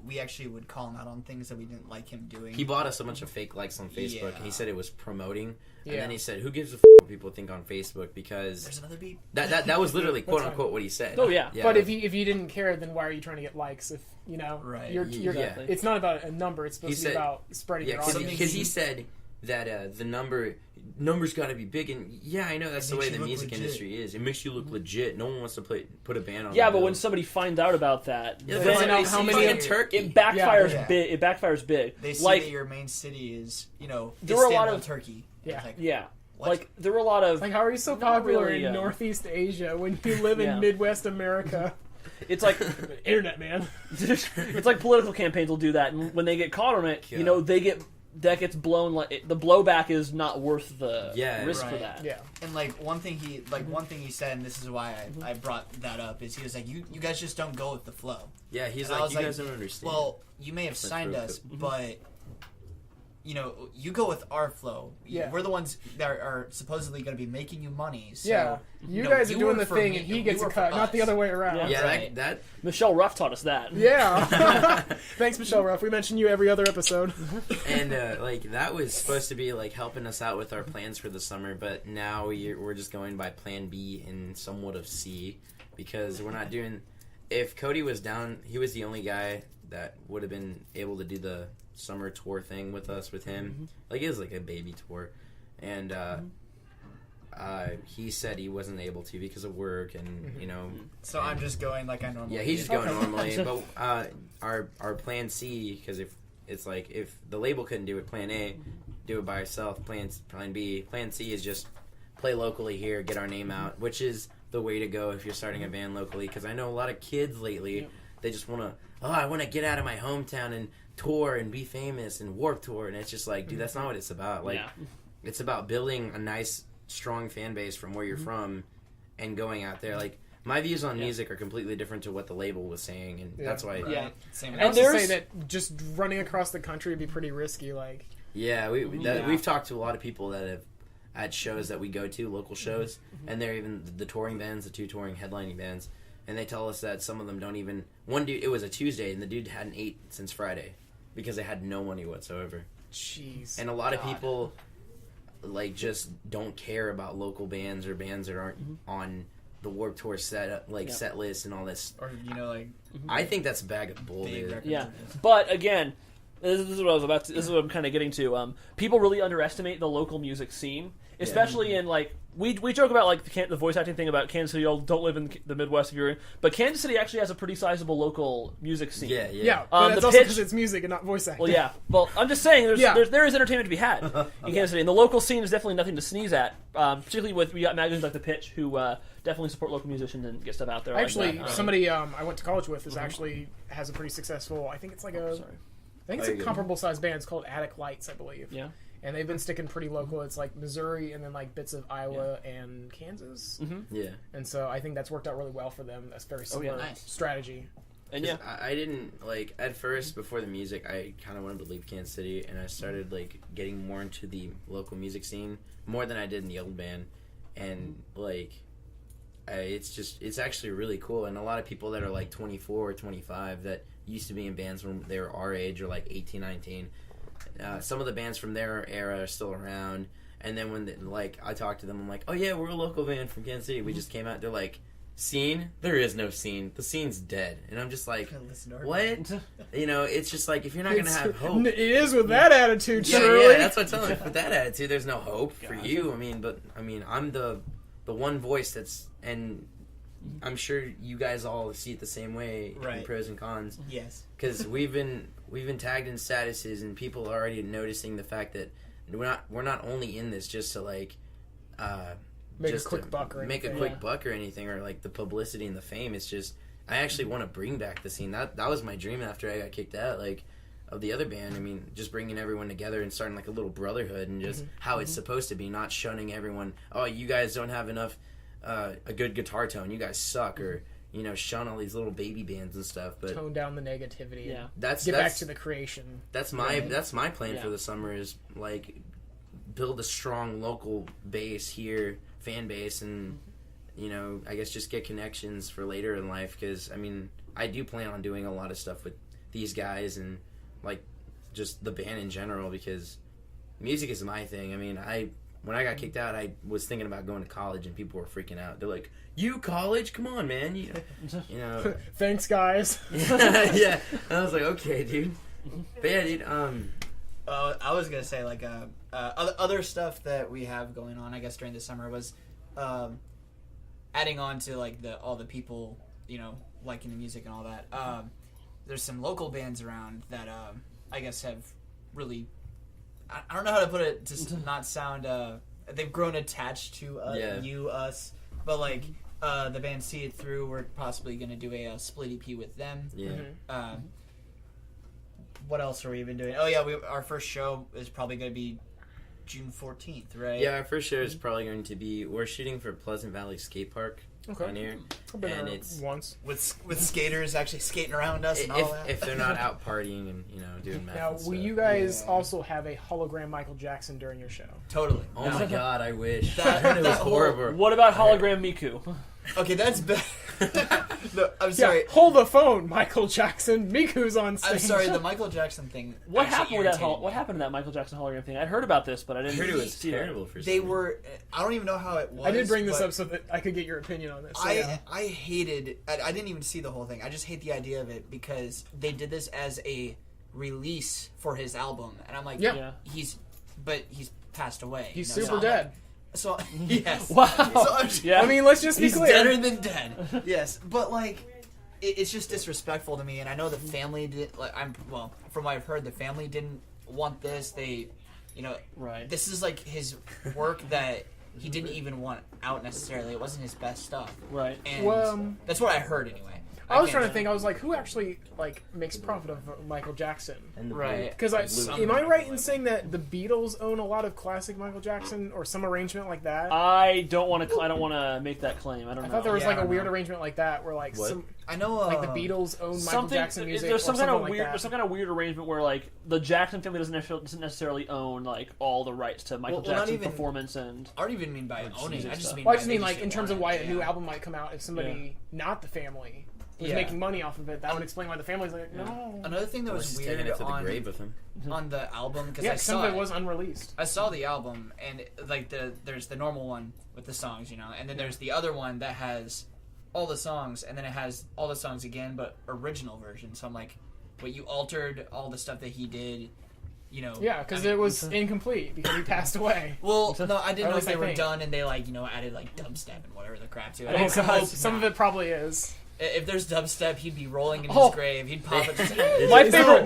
we actually would call him out on things that we didn't like him doing. He bought us a bunch of fake likes on Facebook. Yeah. He said it was promoting, and Yeah. then he said, "Who gives a what people think on Facebook?" Because There's another beat. that was literally quote fine. unquote what he said. Oh, yeah. But if you didn't care, then why are you trying to get likes? If you know, Right. You're, Yeah. it's not about a number. It's supposed He to be said- about spreading yeah, your because audience. he said that the numbers got to be big, and yeah, I know that's the It way makes the you look music legit. industry is. It makes you look legit. No one wants to put a band on. Yeah, the but bill. when somebody finds out about that, yeah, Then then find out how many in of- Turkey. it backfires Yeah. big. It backfires big. They see like that your main city is, There were a lot Istanbul, of- Turkey. Yeah. It's like, yeah, what? like there were a lot of. Like, how are you so Not popular really, in Northeast Asia when you live in Yeah. Midwest America? It's like Internet, man. it's like political campaigns will do that, and when they get caught on it, Yeah. you know, that gets blown. Like the blowback is not worth the Yeah, risk for right. that. Yeah. And like one thing he said, and this is why I brought that up, is he was like, you guys just don't go with the flow. Yeah, he's And I like, was you guys don't understand. Well, you may have That's signed really us, cool. but you know, you go with our flow. Yeah. We're the ones that are supposedly going to be making you money. So, Yeah. You no, guys are you doing work the for thing, me, and he you gets a work for cut, not the us. other way around. Yeah. yeah, right. that Michelle Ruff taught us that. Yeah. Thanks, Michelle Ruff. We mention you every other episode. and like that was supposed to be like helping us out with our plans for the summer, but now we're just going by Plan B and somewhat of C because we're not doing. If Cody was down, he was the only guy that would have been able to do the summer tour thing with us with him. Like it was like a baby tour, and he said he wasn't able to because of work and you know. So I'm just going like I normally. Yeah, he's just do. going normally. But our Plan C, because if it's like if the label couldn't do it, Plan A, do it by yourself. Plan B, Plan C is just play locally here, get our name out, which is the way to go if you're starting a band locally. Because I know a lot of kids lately, they just want to. Oh, I want to get out of my hometown and tour and be famous and Warped Tour, and it's just like, dude, that's not what it's about. Like, Yeah. it's about building a nice, strong fan base from where you're from, and going out there. Like, my views on music are completely different to what the label was saying, and that's why. Right. Yeah. Same. And I And also there's- say that just running across the country would be pretty risky. Like, Yeah, Yeah. we've talked to a lot of people that have at shows that we go to, local shows, and they're even the touring bands, the two touring headlining bands, and they tell us that some of them don't even. One dude, it was a Tuesday, and the dude hadn't ate since Friday because they had no money whatsoever. jeez. And a lot of God. people like just don't care about local bands or bands that aren't on the Warped Tour set Yeah. set list and all this. Or you know, like I think that's a bag of bull, big dude. records. Yeah, but again, this is what I was about to. This is what I'm kind of getting to. People really underestimate the local music scene, especially in like we joke about like the voice acting thing about Kansas City. Don't live in the Midwest if you're in, but Kansas City actually has a pretty sizable local music scene. Yeah, Yeah, but that's the also pitch- because it's music and not voice acting. Well, yeah. Well, I'm just saying, Yeah. there is entertainment to be had in Kansas City, and the local scene is definitely nothing to sneeze at. Particularly with we got magazines like The Pitch, who definitely support local musicians and get stuff out there. Actually, like that. somebody I went to college with is actually has a pretty successful. I think it's like a. Sorry. I think it's Oh, a you good? comparable sized band. It's called Attic Lights, I believe. Yeah. And they've been sticking pretty local. It's like Missouri and then like bits of Iowa and Kansas. Yeah. And so I think that's worked out really well for them. That's very similar Nice. strategy. And yeah, I didn't like at first before the music. I kind of wanted to leave Kansas City, and I started like getting more into the local music scene more than I did in the old band, and like it's actually really cool. And a lot of people that are like 24 or 25 that used to be in bands when they were our age or like 18, 19. Some of the bands from their era are still around, and then when like I talk to them, I'm like, oh yeah, we're a local band from Kansas City. We just came out. They're like, scene? There is no scene. The scene's dead. And I'm just like, Listen to our what? You know, it's just like if you're not gonna have hope. It is with that attitude, Yeah, Shirley. yeah, that's what I'm telling you. With that attitude, there's no hope for you. I mean, I'm the one voice that's, and I'm sure you guys all see it the same way. In Right. pros and cons, Yes. because we've been tagged in statuses, and people are already noticing the fact that we're not only in this just to like Make just a quick to buck or make a anything. quick buck or anything, or like the publicity and the fame. It's just I actually want to bring back the scene. That was my dream after I got kicked out, like of the other band. I mean, just bringing everyone together and starting like a little brotherhood, and just how it's supposed to be, not shunning everyone. Oh, you guys don't have enough a good guitar tone. You guys suck, or you know, shun all these little baby bands and stuff. But Tone down the negativity. Yeah. that's Get that's back to the creation. that's my plan Yeah. for the summer is like build a strong local base here, fan base, and you know, I guess just get connections for later in life. Because I mean, I do plan on doing a lot of stuff with these guys and like just the band in general, because music is my thing. I mean, when I got kicked out, I was thinking about going to college, and people were freaking out. They're like, "You college? Come on, man!" You know. Thanks, guys. Yeah, and I was like, "Okay, dude." But yeah, dude. I was gonna say like other stuff that we have going on, I guess, during the summer was adding on to like all the people, you know, liking the music and all that. There's some local bands around that I guess have really, I don't know how to put it to not sound they've grown attached to us, but like the band See It Through, we're possibly gonna do a split EP with them. Yeah. What else are we even doing? Oh yeah, our first show is probably going to be June 14th, right? Yeah, our first show is probably going to be. We're shooting for Pleasant Valley Skate Park on here, I've been and there it's once. With skaters actually skating around us and all that. if they're not out partying and doing meth. Now, and will stuff. you guys also have a hologram Michael Jackson during your show? Totally. Oh my god, I wish. That- I heard it was that whole- horrible. What about hologram Miku? Okay, that's bad. No, I'm sorry. Yeah, hold the phone, Michael Jackson. Miku's on stage. I'm sorry. The Michael Jackson thing. What actually happened with that? irritated me. What happened to that Michael Jackson hologram thing? I'd heard about this, but I I didn't heard it was see terrible for They some were. I don't even know how it was. I did bring this but up so that I could get your opinion on this. So, I hated. I didn't even see the whole thing. I just hate the idea of it because they did this as a release for his album, and I'm like, Yeah. he's passed away. He's you know, super so I'm dead. like- so yes. Wow. So I'm just- Yeah. I mean, let's just be He's clear. deader than dead. Yes, but like, it's just disrespectful to me, and I know the family did. Like, from what I've heard, the family didn't want this. They, Right. this is like his work that he didn't even want out necessarily. It wasn't his best stuff, Right. and Well, that's what I heard anyway. I was can't trying to know. think. I was like, who actually makes profit of Michael Jackson? And the Right. Because Some am I Michael right in Jackson. saying that the Beatles own a lot of classic Michael Jackson or some arrangement like that? I don't want to make that claim. I don't I know. thought there was Yeah, like I a don't weird know. arrangement like that, where like What? I know, like the Beatles own Michael something. Jackson music. There's or some kind something of like weird. that. There's some kind of weird arrangement where like the Jackson family doesn't necessarily own like all the rights to Michael Well, not Jackson's even- performance and. I don't even mean by owning. music I just stuff. mean. Well, I by just they mean like in didn't terms of want why it, a new yeah. album might come out if somebody not the family was Yeah. making money off of it. That would explain why the family's like, no. Another thing that Or was just weird taking it to the on grave with him. on the album because Yeah, I some saw of it was unreleased. I saw the album and like there's the normal one with the songs, and then there's the other one that has all the songs, and then it has all the songs again, but original version. So I'm like, but you altered all the stuff that he did, Yeah, because I mean, it was incomplete because he passed away. Well, no, I Or didn't at know if least they I were think. done and they added like dubstep and whatever the crap to it. I think I hope some of not. it probably is. If there's dubstep, he'd be rolling in Oh. his grave. He'd pop it.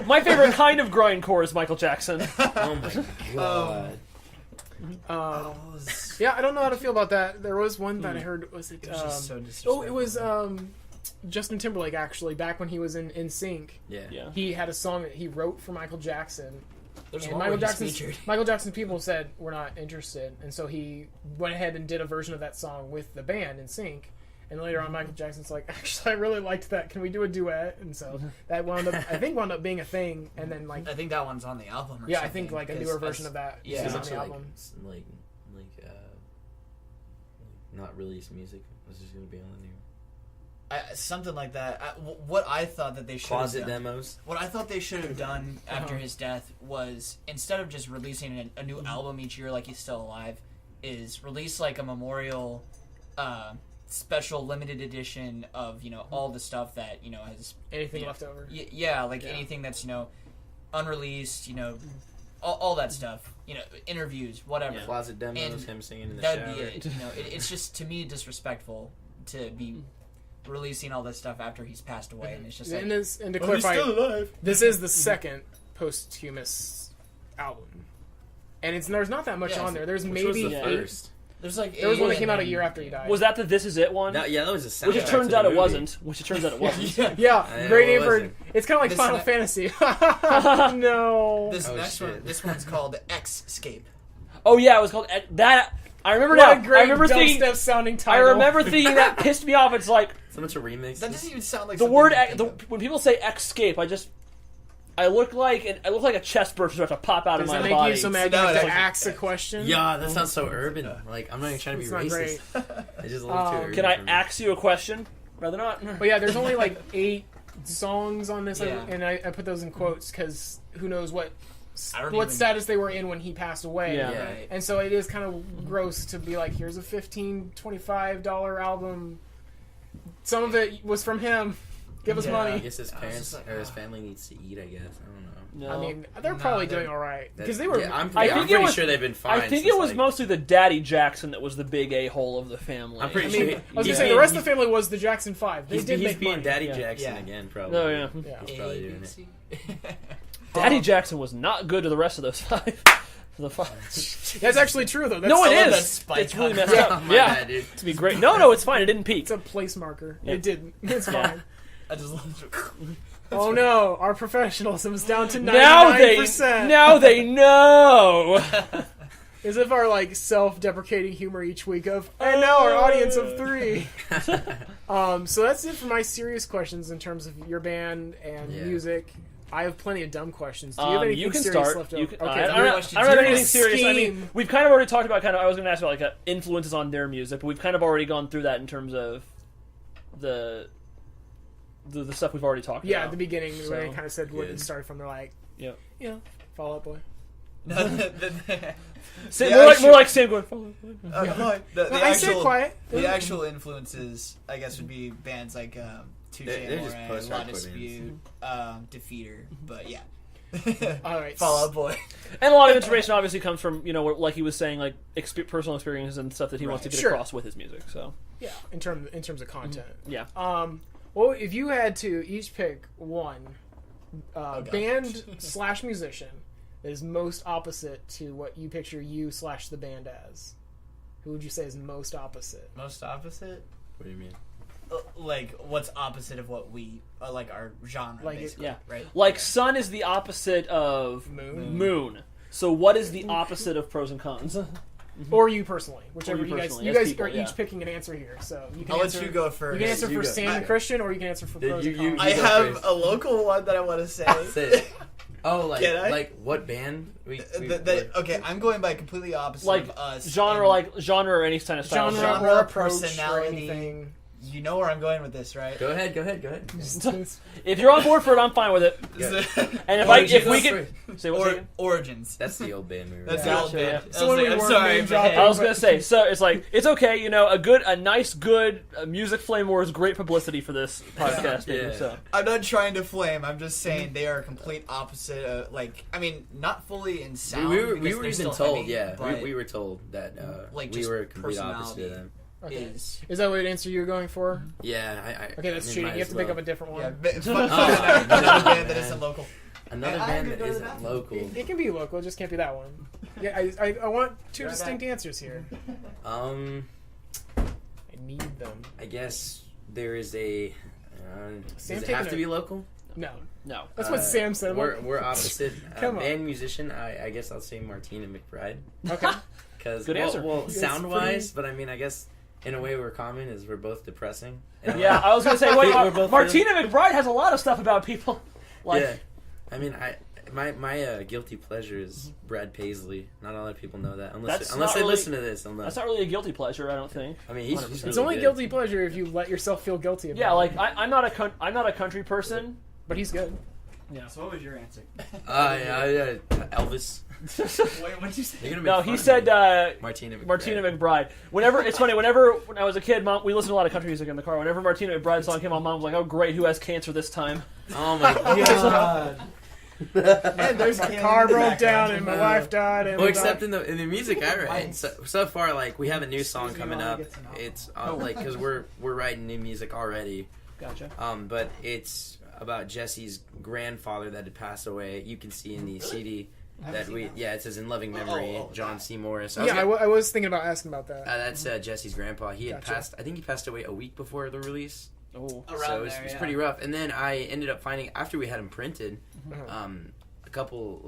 My favorite kind of grindcore is Michael Jackson. Oh my god. Yeah, I don't know how to feel about that. There was one that I heard. Was it? It was just so disrespectful. it was Justin Timberlake actually. Back when he was in Sync, Yeah. Yeah. he had a song that he wrote for Michael Jackson. There's And one Michael where he's Jackson's featured. Michael Jackson's people said we're not interested, and so he went ahead and did a version of that song with the band in Sync. And later on, Michael Jackson's like, actually, I really liked that. Can we do a duet? And so that wound up being a thing. And then like, I think that one's on the album. Or yeah, I something, think like a 'cause newer version that's- of that yeah. is Is on it the like, album. not released music? Was just gonna be on the new Something like that. What I thought that they should have closet done, demos? what I thought they should have done after his death was instead of just releasing a new album each year like he's still alive, is release like a memorial, special limited edition of all the stuff that has Anything yeah. left over. yeah like anything that's unreleased, all that stuff, interviews, whatever. Closet demos, And him singing in the That'd shower. be it. It's just to me disrespectful to be releasing all this stuff after he's passed away, and it's just like, And to clarify, alive. this is the second posthumous album, and there's not that much Yeah, on there. There's Which was maybe the 8. first? There's like There was one that eight came out a and year then- after he died. Was that the This Is It one? Yeah, that was a soundtrack. Which it turns to the out it movie. wasn't. Which it turns out it wasn't. Yeah. Yeah, great it name for. wasn't. It's kind of like This Final ne- Fantasy. No. This Oh, next shit. one, this one's called Xscape. Oh yeah, it was called that. I remember What now. a great I remember thinking. dubstep sounding I title. remember thinking that pissed me off. It's like So much a remix. That doesn't even sound like the something word you'd think of. when people say escape, I look like a chest burst is about to pop out Does of that my make body. you so mad So you now have it to actually- ask a question? Yeah, that sounds so urban. Like, I'm not even trying to be It's not racist. It's just a little too urban. Can I for me. ask you a question? Rather not. But yeah, there's only like 8 songs on this, Yeah. and I put those in quotes because who knows what I don't what even- status they were in when he passed away. Yeah. Right. And so it is kind of gross to be like, here's a $15-$25 album. Some of it was from him. Give us Yeah. I money. guess his I was parents just like, or his oh. family needs to eat. I guess I don't know. No. I mean, they're No, probably they're- doing all right That- because they were. Yeah, I'm I think it pretty was- sure they've been fine. I think since, it was like, mostly the Daddy Jackson that was the big a-hole of the family. I'm pretty I sure. mean, I was he's gonna say the being- rest of the family was the Jackson 5. They He's, did he's make being money. Daddy Yeah. Jackson Yeah. again, probably. Oh, yeah. Yeah. He's probably doing it. ABC. Daddy Jackson was not good to the rest of those five. The five. That's actually true though. That's No, it some of the is. spike It's really on messed it. up. Oh, my Yeah, bad, dude. to be great. No, it's fine. It didn't peak. It's a place marker. Yeah. It didn't. It's Yeah. fine. I just love Oh no, our professionalism is down to 99%. Now they know. As if our like self-deprecating humor each week of, and now our audience of 3. So that's it for my serious questions in terms of your band and Yeah. music. I have plenty of dumb questions. Do you have anything You can serious start. left You over? can, Okay, I so don't you're- have anything You're serious. I mean, scheme. we've kind of already talked about I was going to ask about influences on their music, but we've kind of already gone through that in terms of the stuff we've already talked yeah, about. at the beginning, So, when they kind of said where it good. started from, they're like, Yeah. you know, Fall Out Boy. Sam, Yeah, more, like, I more like Sam going. no, the I say actual, quiet. the actual influences, I guess, would be bands like Touche They're just Amore, post-hardcore La bands. Dispute, Defeater, but yeah. All right. Fall Out Boy. And a lot of inspiration obviously comes from like he was saying, like personal experiences and stuff that he wants to get Sure. across with his music. So Yeah, in terms of content. yeah, Well, if you had to each pick one God. band / musician that is most opposite to what you picture you / the band as, who would you say is most opposite? Most opposite? What do you mean? Like, what's opposite of what we, like our genre, Like it- basically, yeah. right? like sun is the opposite of Moon? So what is the opposite of pros and cons? Or you personally, whichever Or you you guys. personally, You as guys people, are yeah. each picking an answer here, so you can I'll answer. let you go first. You can answer You for go. Sam and Christian, or you can answer for Did pros you- and you- cons. I go have first. a local one that I want to say. Say it. Oh, Can I? like what band? Okay, I'm going by completely opposite Like of us. genre, and like genre or any kind of style. genre, Genre, or approach or personality. anything. You know where I'm going with this, right? Go ahead. If you're on board for it, I'm fine with it. And if we can say what's that? Origins. That's the old band movie. That's Yeah. the old band. Yeah. I So was when like, we I'm weren't sorry, name but dropping- hey. I was gonna say, so it's like it's okay, you know, a nice, good music flame war is great publicity for this podcast. Maybe, Yeah. So I'm not trying to flame. I'm just saying they are a complete opposite. Of, like, I mean, not fully in sound. we were because they're even still told, heavy, yeah. but We were told that Like, we just were a complete opposite personality. of them. Okay. is Is that what answer you're going for? Yeah, Okay, that's cheating. You have to pick up a different one. yeah, another band that isn't local. another I band could that go to isn't that. local. It can be local, it just can't be that one. Yeah, I want two Right distinct back. answers here. I need them. I guess there is a. Does Sam it taking have to a- be local? No, no. that's what Sam said. We're opposite. Come on. Band musician. I guess I'll say Martina McBride. Okay. Because Good answer. well, It's sound wise, but I mean, I guess in a way we're common is we're both depressing. And Yeah, I was gonna say, wait, We're both Martina McBride has a lot of stuff about people. Like, yeah, I mean, my guilty pleasure is Brad Paisley. Not a lot of people know that That's unless not they really- listen to this. They'll know. that's not really a guilty pleasure, I don't think. I mean, he's 100%. really It's only good. guilty pleasure if you let yourself feel guilty about Yeah, it. like I'm not a country person. But he's good. Yeah. So what was your answer? Elvis. Wait, what'd you say? You're gonna make No, fun he of said me. Martina McBride. Martina McBride. Whenever it's funny, whenever when I was a kid, Mom, we listened to a lot of country music in the car. Whenever Martina McBride song came on, Mom was like, "Oh, great, who has cancer this time?" Oh my god. And there's My Cannon car in the broke background. down and my wife died. And Well, my except dog- in the music I write. So far, like we have a new song Excuse me coming while I up. get some alcohol. It's like because we're writing new music already. Gotcha. But it's about Jesse's grandfather that had passed away. You can see in the CD that it says in loving memory, John C. Morris. yeah, I was thinking about asking about that. That's Jesse's grandpa. He had Gotcha. passed. I think he passed away a week before the release. Oh, Around So it's there, yeah. pretty rough. And then I ended up finding after we had him printed, Uh-huh. a couple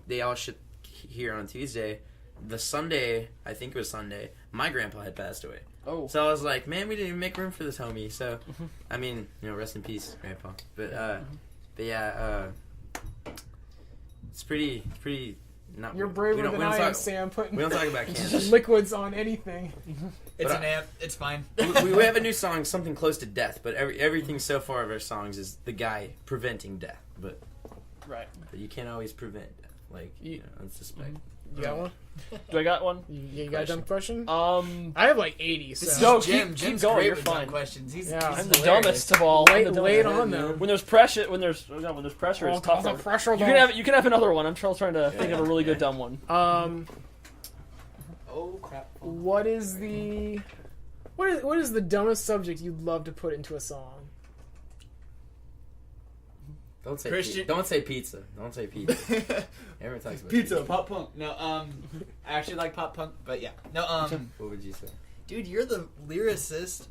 they all should hear on Tuesday. The Sunday, I think it was Sunday, my grandpa had passed away. oh. So I was like, man, we didn't even make room for this homie. So, I mean, rest in peace, grandpa. But yeah, it's pretty not. You're we braver don't- than we don't I am, talk- Sam, putting We don't talk about Kansas. liquids on anything. It's But an amp. It's fine. we have a new song, something close to death, but everything so far of our songs is the guy preventing death, but Right. you can't always prevent death. Like unsuspect. You got one? Do I got one? You got a dumb question? Um, I have like 80, so This is No, Jim. keep Jim's going, great you're with dumb fine. questions. He's, Yeah. he's I'm the hilarious. dumbest of all. lay, I'm the lay it dumbest. on though. When there's pressure, when there's pressure, it's tougher. the pressure You can have another one. I'm trying to think of a really good dumb one. Oh crap! What is the dumbest subject you'd love to put into a song? Don't say Christian- don't say pizza. Don't say pizza. Everyone talks about Pizza, pop punk. No, I actually like pop punk, but yeah, no, What would you say? dude, you're the lyricist.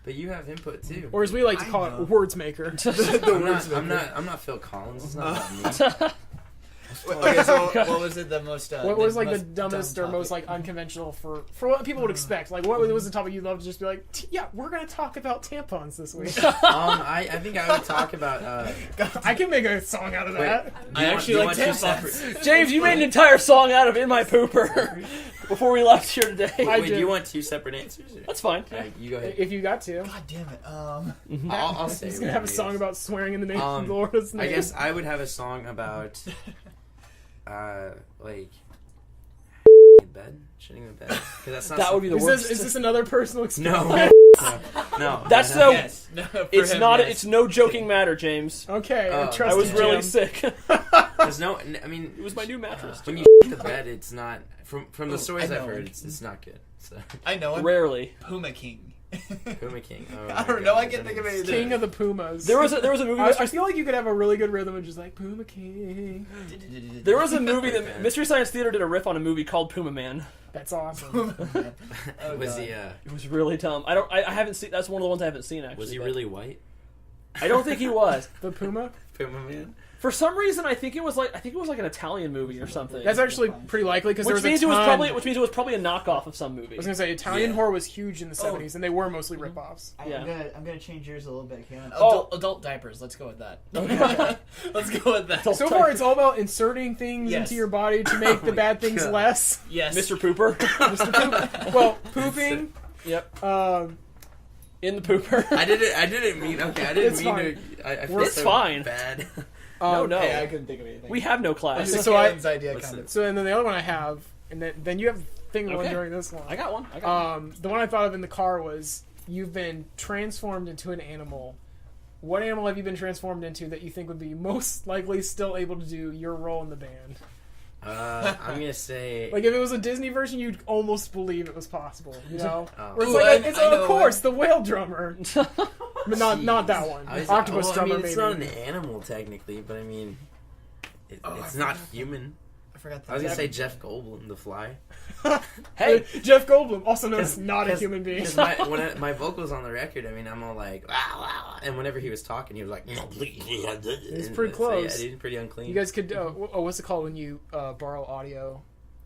But you have input too. Or as we like to I call know. it, words maker. I'm not Phil Collins. It's not about me. okay, so what was it? The most. What was like the most dumbest dumb or most topic? like unconventional for what people would expect? Like what was the topic you'd love to just be like, yeah, we're gonna talk about tampons this week. I think I would talk about. I can make a song out of that. I actually like tampons. separate. James, you made an entire song out of "In My Pooper" before we left here today. I Wait, do did. you want two separate answers? Or? That's fine. All right, you go ahead. If you got to. God damn it. I'll say. He's gonna have a song about swearing in the name of the Lord's name. I guess I would have a song about, like, in bed, shitting in bed. 'Cause that's not. That would be the Is worst. this another personal experience? no. That's so. Yes. No, for It's him, not. yes. It's no joking matter, James. Okay, Oh, I trust I was you, really Jim. sick. There's no. I mean, It was my new mattress. when you shit the bed, it's not. From the stories I I've know. heard, it's not good. So, I know him. Rarely. Puma King. Puma King. Oh I my don't know. I God, can't think of that is- anything. King of the Pumas. There was a movie. I feel like you could have a really good rhythm of just like Puma King. There was a movie that Mystery Science Theater did a riff on a movie called Puma Man. That's awesome. Oh, Was God. he? It was really dumb. I haven't seen. That's one of the ones I haven't seen actually. Was he but really white? I don't think he was. The Puma. Puma Man. For some reason, I think it was like an Italian movie or something. That's actually pretty likely because there which was means a it was ton. probably a knockoff of some movie. I was gonna say Italian Yeah. horror was huge in the 70s, and they were mostly ripoffs. Yeah. I'm gonna change yours a little bit, Karen. Oh. Adult diapers. Let's go with that. Okay. Let's go with that. Adult So far, it's all about inserting things Yes. into your body to make the my bad things God. less. Yes, Mr. Pooper. Well, pooping. Yep. Um, In the pooper. I didn't mean. Okay, I didn't It's mean fine. to. I feel It's so fine. Bad. No. Hey, I couldn't think of anything. We have no class. So so I- Karen's idea What's kind the- of. So and then the other one I have, and then you have the thing one Okay. during this one. I got one. The one I thought of in the car was you've been transformed into an animal. What animal have you been transformed into that you think would be most likely still able to do your role in the band? I'm gonna say. Like if it was a Disney version, you'd almost believe it was possible. You know, Oh. where it's Ooh, like I it's know of course the whale drummer, but not Jeez. that one. I was- Octopus well, drummer I mean, it's maybe. not an animal technically, but I mean, it's I not forgot. human. I forgot. I was gonna say Jeff Goldblum, The Fly. Hey. Jeff Goldblum, also known as not a 'Cause- human being. 'cause my vocals on the record, I mean, I'm all like, wow, wow, and whenever he was talking, he was like, He's and pretty so, close. yeah, he was pretty unclean. You guys could. What's it called when you borrow audio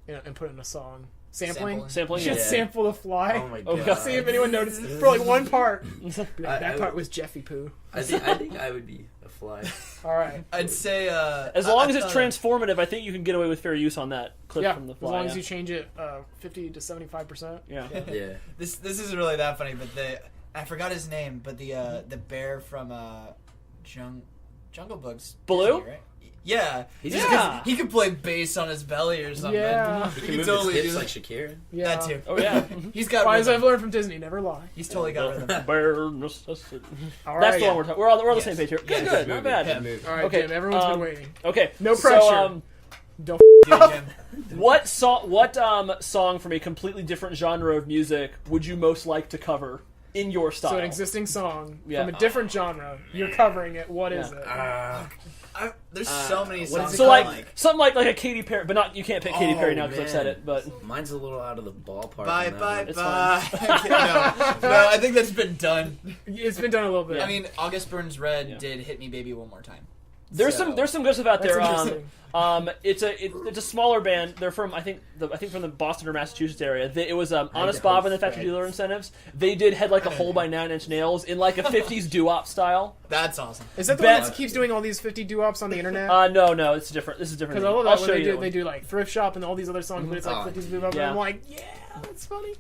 and put it in a song? Sampling. Sampling. You should Yeah. sample the fly. oh my Oh, god! God. See if anyone noticed for like one part. Be like, I that part would- was Jeffy Poo. I think I would be a fly. All right. I'd say. As long as it's transformative, I think you can get away with fair use on that clip Yeah, from the as fly. long yeah. as you change it 50 to 75%. Yeah. Yeah. This isn't really that funny, but I forgot his name, but the bear from Jungle Books. Baloo? Disney, right? Yeah, He's just just- 'cause he could play bass on his belly or something. Yeah. He he can move totally his do hips like Shakira. Yeah. that too. Oh yeah. He's got Why, as I've rhythm. learned from Disney, never lie. He's totally got rhythm. Bare necessity. All That's right. the one we're talking. We're on the Yes. same page here. Good, Yes. good, not bad. Yeah. All right, Okay, Jim. Everyone's been um, waiting. Okay, No so, pressure. Don't. Dude, Jim. what song from a completely different genre of music would you most like to cover in your style? So an existing song Yeah. from a different genre. You're covering it. What is Yeah. it? There's so many what songs. is it So I like something like a Katy Perry, but not you can't pick Katy Oh, Perry now because I've man. said it. But Mine's a little out of the ballpark. Bye, on that bye, one. It's bye. no, I think that's been done. It's been done a little bit. I mean, August Burns Red Yeah. did "Hit Me, Baby, One More Time." There's some good stuff out That's there. interesting. It's a smaller band. They're from I think from the Boston or Massachusetts area. It was Honest Bob and the Factory Dealer Incentives. They did Head Like a Hole by 9 Inch Nails in like a 50s doo-wop style. That's awesome. Is that the Ben- one that keeps doing all these 50 doo-wops on the internet? No, it's different. This is different. Because I love I'll that show when you they that do, one. they do like Thrift Shop and all these other songs, but it's like 50s doo-wop. Yeah. And I'm like, yeah, that's funny.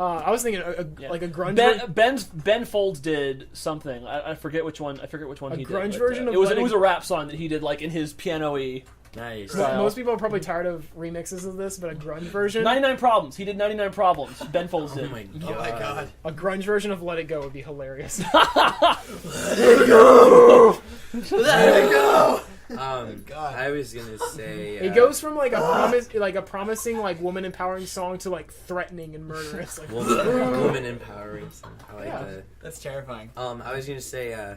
I was thinking like a grunge. Ben Folds did something. I forget which one. I forget which one A he did. grunge but, version of it was Let It- a rap song that he did like in his piano-y. Nice. Right. Most people are probably tired of remixes of this, but a grunge version, 99 Problems. He did 99 Problems. Ben Folds Oh did. my god. Oh my god. a grunge version of Let It Go would be hilarious. Let it go. God. I was gonna say It goes from like a promising like woman empowering song to like threatening and murderous. Like, woman empowering. I like Yeah. that. That's terrifying. I was gonna say,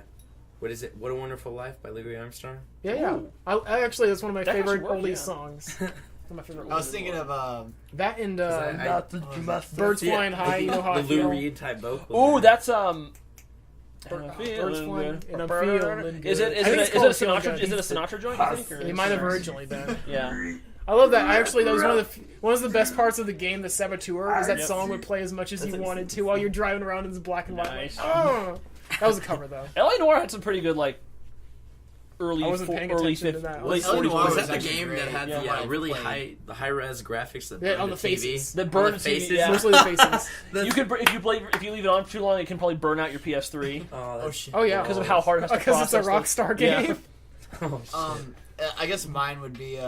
what is it? What a Wonderful Life by Louis Armstrong. yeah. I actually that's one of my That favorite actually worked, oldies yeah. songs. One of my favorite. I was oldies thinking songs. of that and I- Birds Flying High. You know how the I Lou feel. Reed type vocal. Ooh, that's Birds feeling Flying good. and I'm feeling good. Is it I think it's a called Sinatra? Feeling Good. Is it a Sinatra joint? You think? Or? It might have originally been. Yeah. I love that. That was one of the best parts of the game, the Saboteur, is that song would play as much as you wanted to while you're driving around in this black and white. Nice. Oh, that was a cover though. L.A. Noire had some pretty good like early I wasn't paying early attention to 50s, that. late L.A. 40s. Noire Was was that the actually game great. that had Yeah. the really high res graphics that Yeah, burned on the the TV? faces. That On burned the the TV, faces? yeah. Mostly the faces. If you leave it on for too long, it can probably burn out your PS3 Oh, that's, shit. Oh yeah, because of how hard it has to because it's a process Rockstar Yeah. game. oh, shit. I guess mine would be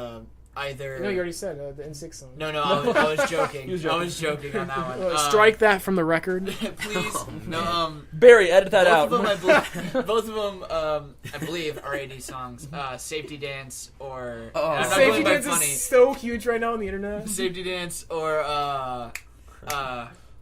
either. No, you already said the N6 song. No, I was joking. He was joking. I was joking on that one. Strike that from the record. Please. No. Barry, edit that out. Both of them, I believe, are 80 songs. Safety Dance or I'm not Safety going by Dance funny. is so huge right now on the internet. Safety Dance or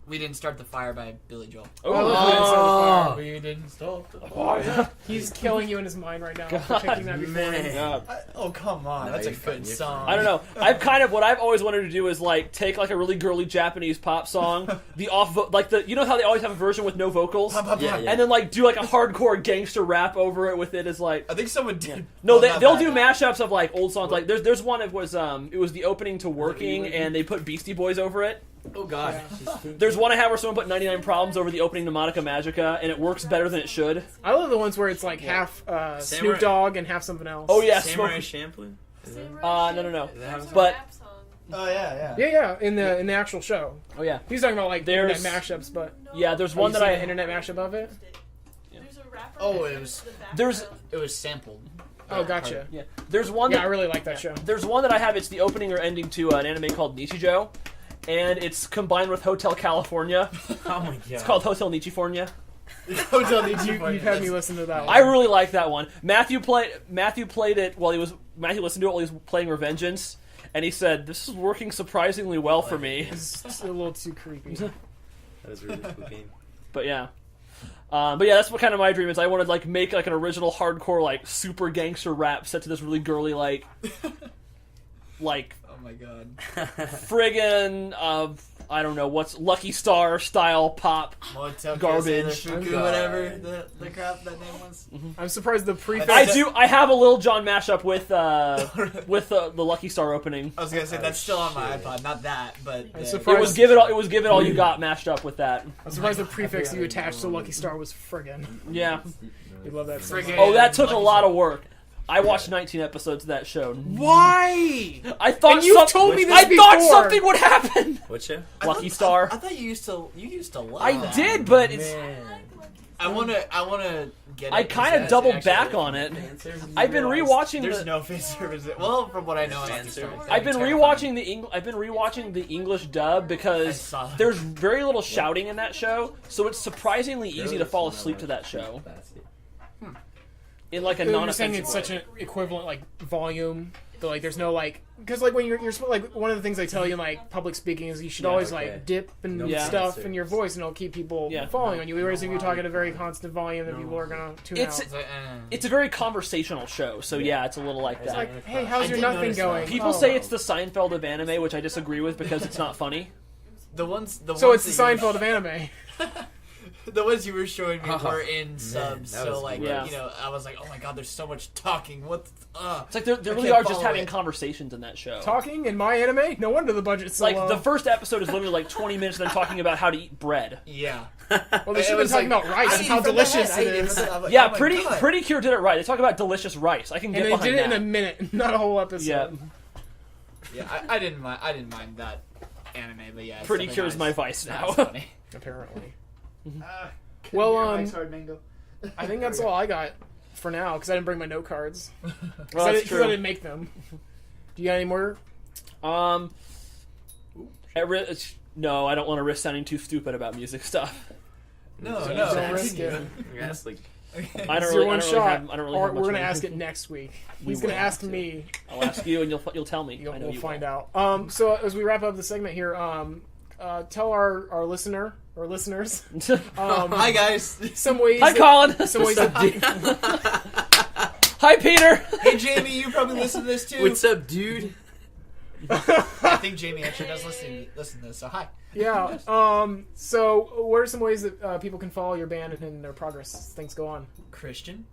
We Didn't Start the Fire by Billy Joel. Oh, We didn't start the Oh, he's killing you in his mind right now for picking that before. Man. God. Oh come on, No, that's a you're good fine, you're song. I don't know. What I've always wanted to do is like take like a really girly Japanese pop song, you know how they always have a version with no vocals, Pop, pop, Yeah, pop. yeah. and then like do like a hardcore gangster rap over it with it as like. I think someone did. No, Well, not they'll that. do mashups of like old songs. Like there's one it was the opening to Working, and they put Beastie Boys over it. Oh god. There's one I have where someone put 99 Problems over the opening to Monica Magica, and it works better than it should. I love the ones where it's like half Snoop Dogg and half something else. Oh yeah, Samurai Smoke- Champloo? no. There's a But- rap song. Oh yeah. Yeah, in the actual show. Oh yeah, He's talking about like There's- internet mashups, but yeah. There's have one you that seen I an internet mashup of it. There's a rapper. Oh, that it does was- the background. there's- It was sampled. Oh, gotcha. yeah. There's one. Yeah, That, I really like that show. There's one that I have. It's the opening or ending to an anime called Nichijou, and it's combined with Hotel California. Oh my god. It's called Hotel Nichifornia. You've had me listen to that one. I really like that one. Matthew played it while Matthew listened to it while he was playing Revengeance, and he said, "This is working surprisingly well for me." It's a little too creepy. That was a really cool game. But yeah. That's what kind of my dream is. I want to like make like an original hardcore like super gangster rap set to this really girly like Oh my god. friggin' I don't know what's Lucky Star style pop. Motel Garbage. Fuku, whatever the crap that name was. I'm surprised the prefix. I have a Lil Jon mashup with the Lucky Star opening. I was gonna say that's still on my shit. iPod, not that, but I'm It surprised. was Give It All You Got mashed up with that. I'm surprised the prefix you attached to Lucky Star was friggin'. Yeah. You love that. so Friggin'. much. Oh, that took a lot of work. I watched 19 episodes of that show. Why? I thought And you've told me this I thought before. something would happen. What show? Lucky Star. I thought you used to love I that. did, but it's. I wanna get it. I kind of because doubled actually- back on it. I've been rewatching There's the. no fan service. Well, from what I know, Fan it's service. I've been rewatching the English dub I because saw that. there's very little shouting in that show, so it's surprisingly easy to fall asleep to that show in like a You're saying non-offensive it's way. such an equivalent like volume. That, like there's no like because like when you're like one of the things they tell you in like public speaking is you should always okay. like dip and Yeah. stuff in your voice and it'll keep people Yeah. following on you. Whereas if you talk at a very constant volume, then people are gonna tune It's- out. It's a very conversational show, so yeah, it's a little like It's that. like, hey, how's I your did nothing notice that. going? People Oh. say it's the Seinfeld of anime, which I disagree with because it's not funny. the ones. So ones it's the that you- Seinfeld of anime. The ones you were showing me Oh, were in man, subs, that so was like gross. you know, I was like, oh my god, there's so much talking. What? It's like they I really can't are just follow having it. conversations in that show. Talking in my anime? No wonder the budget's so Like low. the first episode is literally like 20 minutes of them talking about how to eat bread. Yeah. well, they It should have been was talking like, about rice I and ate how it from the delicious head, I it ate is. from the- I'm like, Yeah, oh my Pretty God. Pretty Cure did it right. They talk about delicious rice. I can And get they behind did it that. in a minute, not a whole episode. Yeah, Yeah, I didn't mind. I didn't mind that anime, but yeah, it's Pretty definitely Cure's nice. my vice It's now. not funny. Apparently. Couldn't Well, get a um, nice hard mango. I think that's all I got for now, because I didn't bring my note cards. well, Because I that's didn't true. make them. Do you got any more? No, I don't want to risk sounding too stupid about music stuff. No, Don't no, Don't risk continue. it. Yes, like I don't It's really, your I one don't shot. really have, I don't really or have we're much going to more. ask it next week. We He's going will to ask have to. me. I'll ask you, and you'll tell me. I know We'll you find will. out. So as we wrap up the segment here, tell our listener or listeners Hi guys. some ways. Hi, that- Colin. Some ways that, Hi, Peter. Hey Jamie, you probably listen to this too. what's up, dude? I think Jamie actually does listen to this. So hi. yeah. So what are some ways that people can follow your band and their progress as things go on? Christian.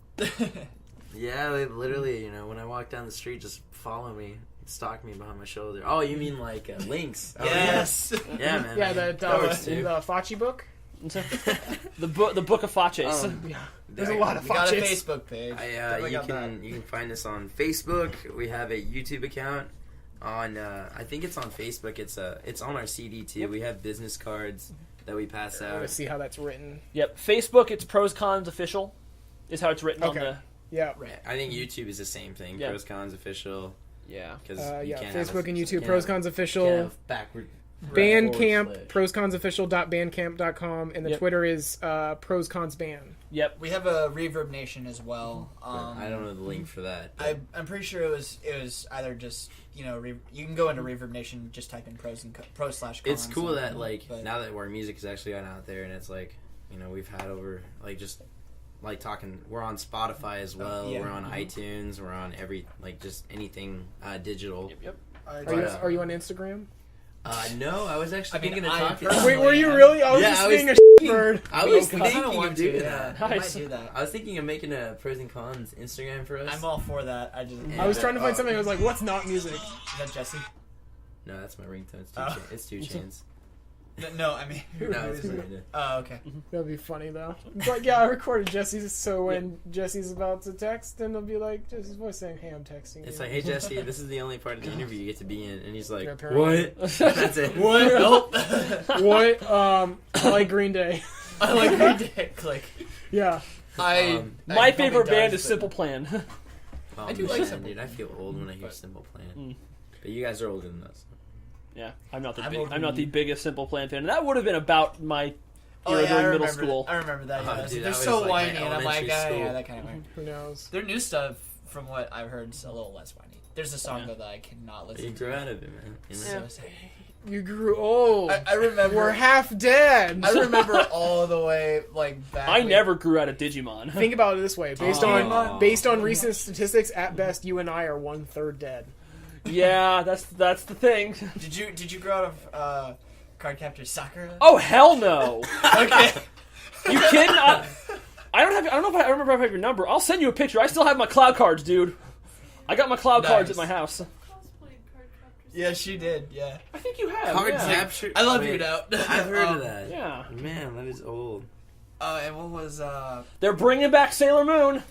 Yeah, they literally, when I walk down the street, just follow me, stalk me behind my shoulder. Oh, you mean like links? Oh, Yes. Yeah, man. Yeah, That the works too. Fachi book. The book of Faches. Yeah. There's a lot of We got a Faches. Facebook page. Definitely you got that. can find us on Facebook. We have a YouTube account. On I think it's on Facebook. It's on our CD too. Yep. We have business cards that we pass I want out. to see how that's written. Yep. Facebook, it's Pros Cons Official, is how it's written on Okay. the. Yeah. I think YouTube is the same thing. Yeah. Pros Cons Official. Yeah. Because Yeah. can't Facebook and YouTube. can't Pros have- Cons can't Official. have backward. Bandcamp. / prosconsofficial.bandcamp.com, and the Yep. Twitter is prosconsband. Yep. We have a Reverb Nation as well. I don't know the link for that. I'm pretty sure it was either just you can go into Reverb Nation, just type in pro/cons. It's cool that but- now that our music is actually gotten out there, and it's like we've had over just talking. We're on Spotify as well. yeah. We're on iTunes. We're on every just anything digital. Yep. Are you on Instagram? No, I was actually thinking of I talking. personally Wait, were you am. really? I was Yeah, just I was being a bird. I was I kinda thinking want of to, doing yeah. that. I Nice. might do that. I was thinking of making a pros and cons Instagram for us. I'm all for that. I just I was Yeah. trying to find something that was like, what's not music? Is that Jesse? No, that's my ringtone. It's Oh. it's 2 Chainz. No, I mean. No, it's Miranda. Oh, okay. That'd be funny though. It's like, yeah, I recorded Jesse's, so when Jesse's about to text, then it'll be like Jesse's voice saying, "Hey, I'm texting It's you." like, hey Jesse, this is the only part of the interview you get to be in, and he's like, Yeah, apparently. what? That's it. What? Nope. What? I like Green Day. I like your dick. Click. Yeah. I My probably favorite band does, is but- Simple Plan. Oh, I do like man, Simple dude. I feel old when I hear Simple Plan. Mm. But you guys are older than us. Yeah, I'm not the I'm big, older I'm not than the you. biggest Simple Plan fan. And that would have been about my Oh, era yeah, I during middle remember. school. I remember that. Oh, Yeah. dude, They're that so was like whiny, my and I'm like, elementary school. yeah, that kind of whiny. Who knows? Their new stuff, from what I've heard, is a little less whiny. There's a song Yeah. though that I cannot You listen grew to. out of it, man. You know? So sad. You grew old. I remember. We're half dead. I remember all the way back. I never grew out of Digimon. Think about it this way: based Oh. on recent statistics, at best, you and I are 1/3 dead. Yeah, that's the thing. Did you grow out of Cardcaptor Sakura? Oh hell no! Okay. You kidding? I don't know if I remember if I have your number. I'll send you a picture. I still have my cloud cards, dude. I got my cloud cards at Nice. my house. Yeah, she did. Yeah. I think you have. Card yeah. capture. I love Wait, you now. I've heard of that. Yeah. Man, that is old. And what was They're bringing back Sailor Moon.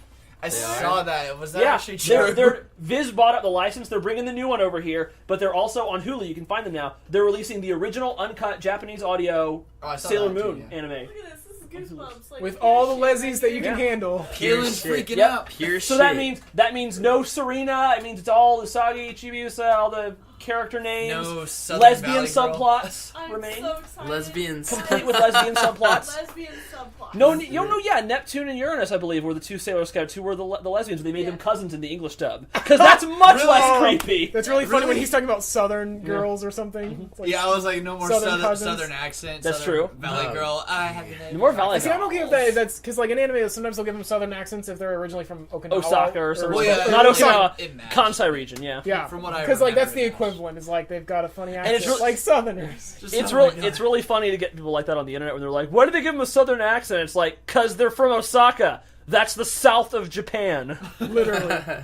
I They saw are? that. Was that Yeah, actually true? they're Viz bought up the license. They're bringing the new one over here, but they're also on Hulu. You can find them now. They're releasing the original uncut Japanese audio Oh, I saw Sailor that too, anime. yeah. Look at this. This is goosebumps. Like, With all the pure shit lesies right that you here. can handle. Kalen's Pure shit. freaking Yep. out. Pure So shit. that means no Serena. It means it's all Usagi, Chibiusa, all the character names. No Southern lesbian Valley Girl. subplots I'm remain. so excited. Lesbians. Complete with lesbian subplots. Lesbian subplot. Yeah, Neptune and Uranus, I believe, were the two Sailor Scouts who were the lesbians. They made them Yeah. cousins in the English dub because that's much less Oh, creepy. That's really funny when Really? he's talking about Southern girls or something. It's like, Yeah, I was like, no more Southern cousins. Southern accent. That's Southern true. Valley No. Girl. I have your name. The more Probably See, I'm okay with that. That's because, like, in anime, sometimes they'll give them southern accents if they're originally from Okinawa. Osaka or something. Well, yeah, Not Osaka. Okinawa, It matches. Kansai region, yeah. Yeah, From what I because like that's the remember, it equivalent. Is like they've got a funny it's accent, really- like Southerners. Just It's something really, like that. it's really funny to get people like that on the internet when they're like, "Why did they give them a southern accent?" It's like, "Cause they're from Osaka. That's the south of Japan." Literally.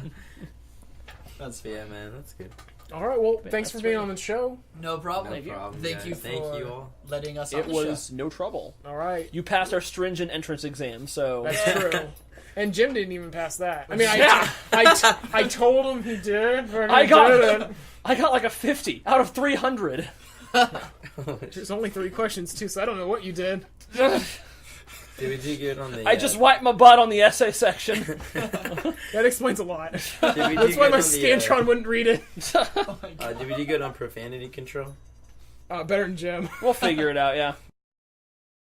That's Yeah, man, that's good. All right. Well, thanks for that's being right. on the show. no problem. No problem. Thank guys. you Thank for you all. letting us on It the was show. no trouble. All right. You passed our stringent entrance exam, so That's Yeah. true. And Jim didn't even pass that. I mean, Yeah. I told him he did, but I he got didn't. I got like a 50 out of 300. There's only 3 questions too, so I don't know what you did. Did we do good on the? I just wiped my butt on the essay section. That explains a lot. Did we do That's why good my on the, Scantron wouldn't read it. Oh my God. Did we do good on profanity control? Better than Jim. We'll figure it out, yeah.